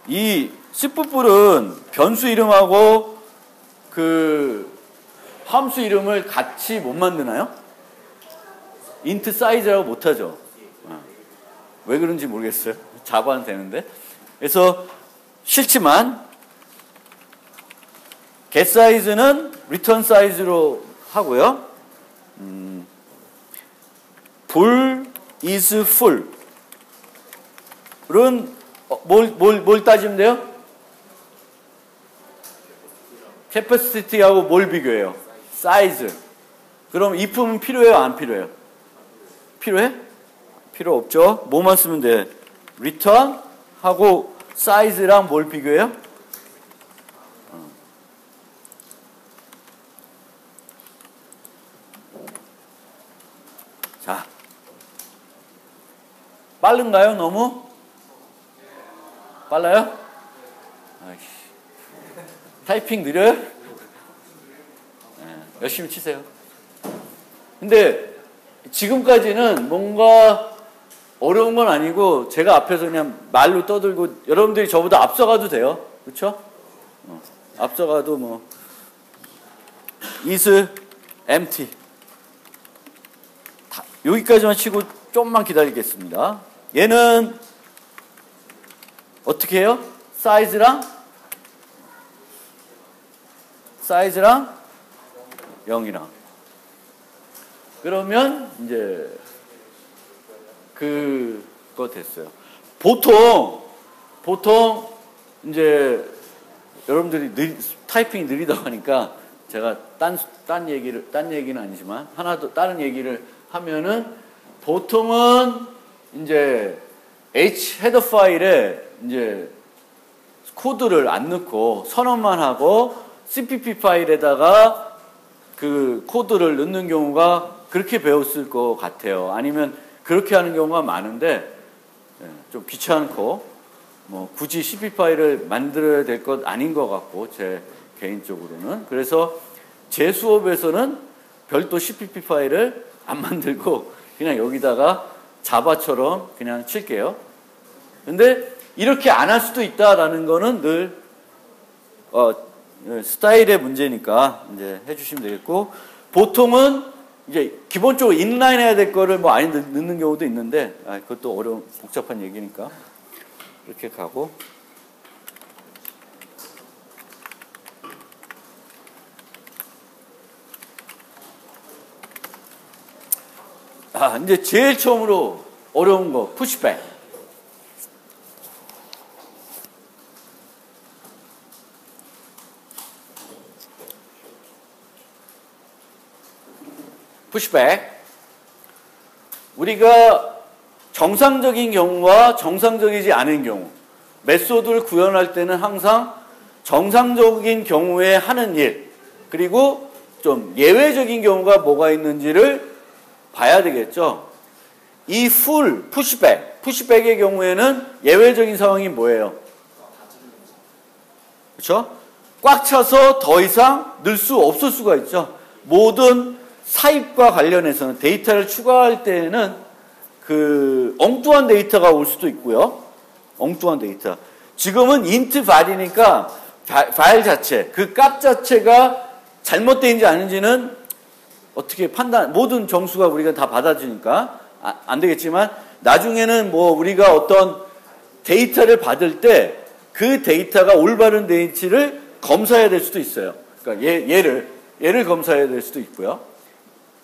이 c뿔은 변수 이름하고 그 함수 이름을 같이 못 만드나요? int 사이즈라고 못하죠. 왜 그런지 모르겠어요. 자바는 되는데. 그래서 싫지만 get 사이즈는 return 사이즈로 하고요. full is full은 뭘 따지면 돼요? capacity하고 뭘 비교해요? 사이즈. 그럼 if는 필요해요? 안 필요해요? 필요해? 필요 없죠? 뭐만 쓰면 돼? return 하고 사이즈랑 뭘 비교해요? 자, 빠른가요? 너무? 빨라요? 아이씨. 타이핑 느려요? 네, 열심히 치세요. 근데 지금까지는 뭔가 어려운 건 아니고 제가 앞에서 그냥 말로 떠들고 여러분들이 저보다 앞서가도 돼요. 그렇죠? 앞서가도 뭐 is empty 여기까지만 치고 좀만 기다리겠습니다. 얘는 어떻게 해요? 사이즈랑 0이랑 그러면 이제 그거 됐어요. 보통 이제 여러분들이 타이핑이 느리다고 하니까 제가 딴 얘기는 아니지만 하나 더 다른 얘기를 하면은 보통은 이제 H 헤더 파일에 이제 코드를 안 넣고 선언만 하고 CPP 파일에다가 그 코드를 넣는 경우가 그렇게 배웠을 것 같아요. 아니면 그렇게 하는 경우가 많은데 좀 귀찮고 뭐 굳이 CPP 파일을 만들어야 될 것 아닌 것 같고 제 개인적으로는 그래서 제 수업에서는 별도 CPP 파일을 안 만들고 그냥 여기다가 자바처럼 그냥 칠게요. 근데 이렇게 안 할 수도 있다라는 거는 늘 스타일의 문제니까 이제 해주시면 되겠고 보통은 이제 기본적으로 인라인 해야 될 거를 뭐 안에 넣는 경우도 있는데 그것도 어려운 복잡한 얘기니까 이렇게 가고 이제 제일 처음으로 어려운 거 푸시백. 푸시백. 우리가 정상적인 경우와 정상적이지 않은 경우 메소드를 구현할 때는 항상 정상적인 경우에 하는 일 그리고 좀 예외적인 경우가 뭐가 있는지를 봐야 되겠죠. 이 full 푸시백의 경우에는 예외적인 상황이 뭐예요? 그렇죠? 꽉 차서 더 이상 넣을 수 없을 수가 있죠. 모든 사입과 관련해서는 데이터를 추가할 때에는 그 엉뚱한 데이터가 올 수도 있고요. 엉뚱한 데이터. 지금은 int 발이니까 파일 자체, 그 값 자체가 잘못되는지 아닌지는 어떻게 모든 정수가 우리가 다 받아주니까 안 되겠지만 나중에는 뭐 우리가 어떤 데이터를 받을 때 그 데이터가 올바른 데이터를 검사해야 될 수도 있어요. 그러니까 얘를 검사해야 될 수도 있고요.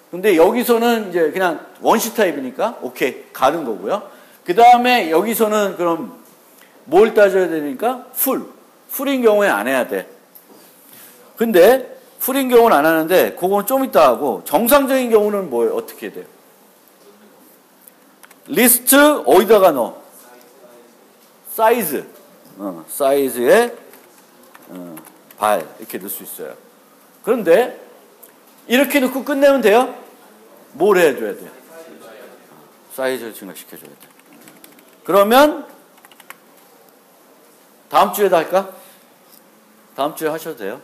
근데 여기서는 이제 그냥 원시 타입이니까 오케이 가는 거고요. 그 다음에 여기서는 그럼 뭘 따져야 되니까 풀인 경우에 안 해야 돼. 근데 풀인 경우는 안 하는데 그건 좀 이따 하고 정상적인 경우는 뭐예요? 어떻게 돼요? 리스트 어디다가 넣어? 사이즈, 사이즈의 발 이렇게 넣을 수 있어요. 그런데 이렇게 넣고 끝내면 돼요? 뭘 해줘야 돼요? 사이즈를 증가시켜줘야 돼요. 그러면 다음 주에도 할까? 다음 주에 하셔도 돼요.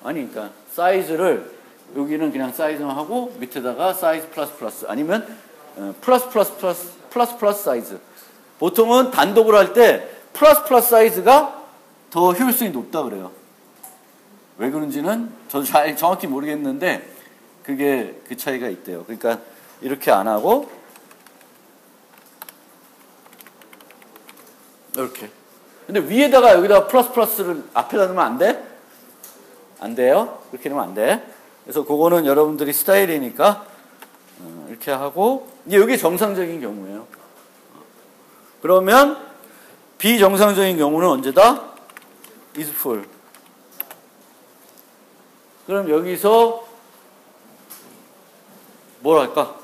아니, 그러니까 사이즈를 여기는 그냥 사이즈만 하고 밑에다가 사이즈 플러스 플러스 아니면 플러스 사이즈. 보통은 단독으로 할 때 플러스 사이즈가 더 효율성이 높다 그래요. 왜 그런지는 저도 잘 정확히 모르겠는데 그게 그 차이가 있대요. 그러니까 이렇게 안 하고 이렇게. 근데 위에다가 여기다가 플러스를 앞에다 넣으면 안 돼? 안 돼요? 그렇게 넣으면 안 돼. 그래서 그거는 여러분들이 스타일이니까 이렇게 하고 이게 정상적인 경우예요. 그러면 비정상적인 경우는 언제다? is full. 그럼 여기서 뭘 할까?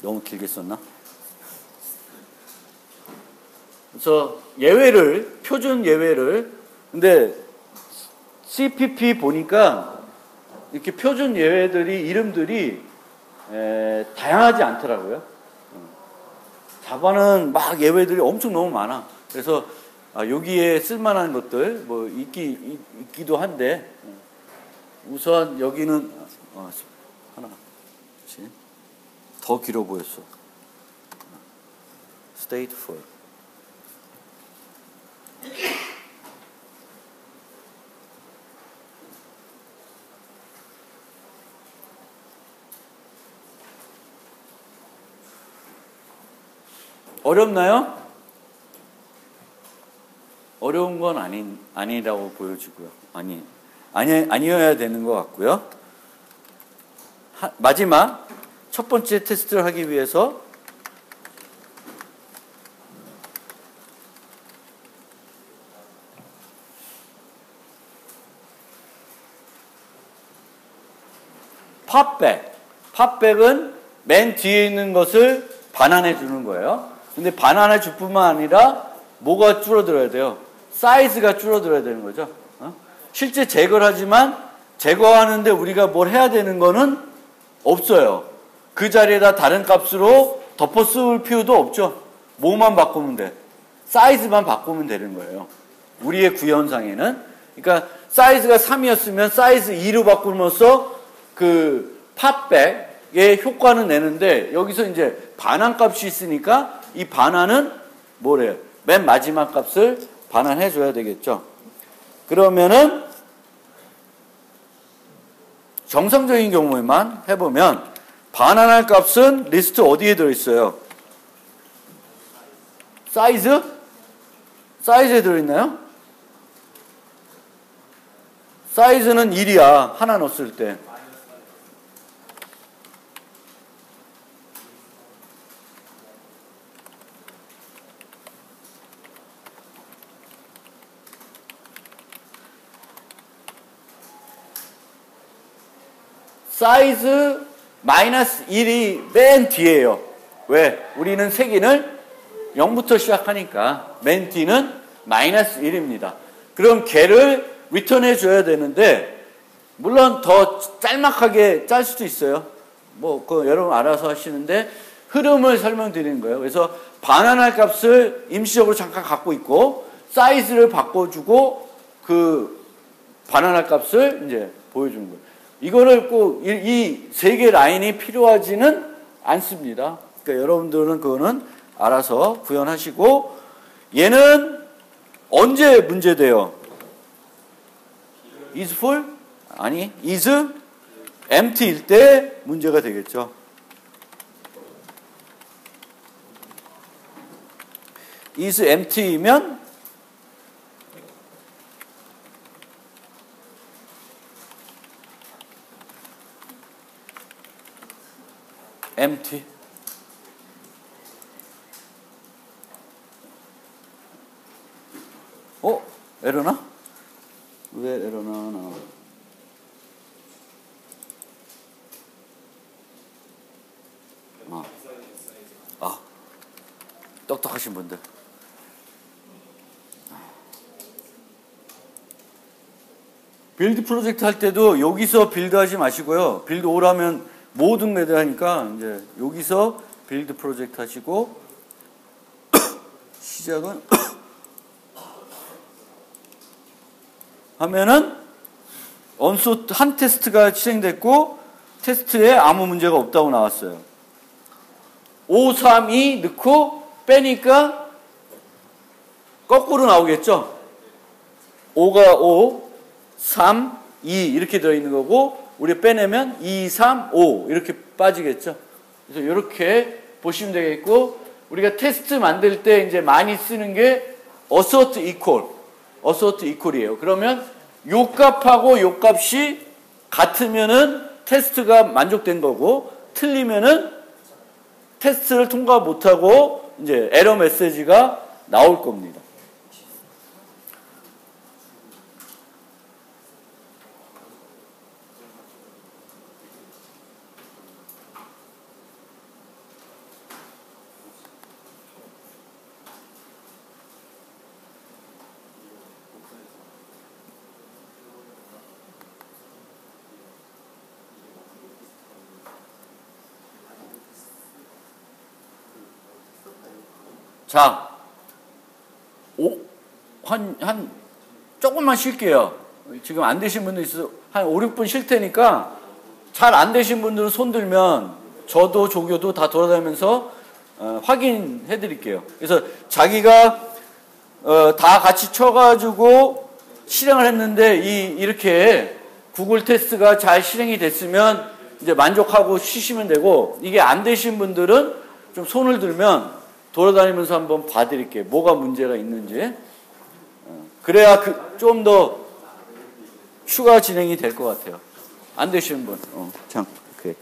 너무 길게 썼나? 그래서 표준 예외를, 근데 CPP 보니까 이렇게 표준 예외들이, 이름들이 다양하지 않더라고요. 자바는 막 예외들이 엄청 너무 많아. 그래서 여기에 쓸만한 것들, 뭐, 있기도 한데, 우선 여기는, 하나, 그렇지. 더 길어 보였어. State full. 어렵나요? 어려운 건 아니라고 보여지고요. 아니어야 되는 것 같고요. 마지막 첫 번째 테스트를 하기 위해서 팝백은 맨 뒤에 있는 것을 반환해 주는 거예요. 근데 반환해 줄 뿐만 아니라 뭐가 줄어들어야 돼요? 사이즈가 줄어들어야 되는 거죠. 실제 제거를 하지만 제거하는데 우리가 뭘 해야 되는 거는 없어요. 그 자리에다 다른 값으로 덮어 쓸 필요도 없죠. 뭐만 바꾸면 돼? 사이즈만 바꾸면 되는 거예요. 우리의 구현상에는. 그러니까 사이즈가 3이었으면 사이즈 2로 바꾸면서 그 팝백의 효과는 내는데 여기서 이제 반환 값이 있으니까 이 반환은 뭐래요? 맨 마지막 값을 반환해 줘야 되겠죠. 그러면은 정상적인 경우에만 해보면 반환할 값은 리스트 어디에 들어있어요? 사이즈? 사이즈에 들어있나요? 사이즈는 1이야. 하나 넣었을 때. 사이즈 마이너스 1이 맨 뒤에요. 왜? 우리는 세기를 0부터 시작하니까 맨 뒤는 마이너스 1입니다. 그럼 걔를 리턴해 줘야 되는데 물론 더 짤막하게 짤 수도 있어요. 뭐 그 여러분 알아서 하시는데 흐름을 설명드리는 거예요. 그래서 반환할 값을 임시적으로 잠깐 갖고 있고 사이즈를 바꿔주고 그 반환할 값을 이제 보여주는 거예요. 이거를 꼭 이 세 개 라인이 필요하지는 않습니다. 그러니까 여러분들은 그거는 알아서 구현하시고, 얘는 언제 문제돼요? is full? 아니, is empty일 때 문제가 되겠죠. is empty이면 empty. 에러나? 왜 에러나? 똑똑하신 분들. 빌드 프로젝트 할 때도 여기서 빌드 하지 마시고요. 빌드 오라면 모든 매달 하니까 이제 여기서 빌드 프로젝트 하시고 시작은 하면은 언소트 한 테스트가 실행됐고 테스트에 아무 문제가 없다고 나왔어요. 5, 3, 2 넣고 빼니까 거꾸로 나오겠죠. 5가 5, 3, 2 이렇게 들어있는 거고 우리 빼내면 2, 3, 5 이렇게 빠지겠죠. 그래서 이렇게 보시면 되겠고 우리가 테스트 만들 때 이제 많이 쓰는 게 assert equal이에요. 그러면 요 값하고 요 값이 같으면은 테스트가 만족된 거고 틀리면은 테스트를 통과 못하고 이제 에러 메시지가 나올 겁니다. 자, 조금만 쉴게요. 지금 안 되신 분도 있어서 한 5, 6분 쉴 테니까 잘 안 되신 분들은 손 들면 저도 조교도 다 돌아다니면서 확인해 드릴게요. 그래서 자기가 다 같이 쳐가지고 실행을 했는데 이렇게 구글 테스트가 잘 실행이 됐으면 이제 만족하고 쉬시면 되고 이게 안 되신 분들은 좀 손을 들면 돌아다니면서 한번 봐드릴게요. 뭐가 문제가 있는지. 그래야 좀 더 추가 진행이 될 것 같아요. 안 되시는 분. 참, 그래.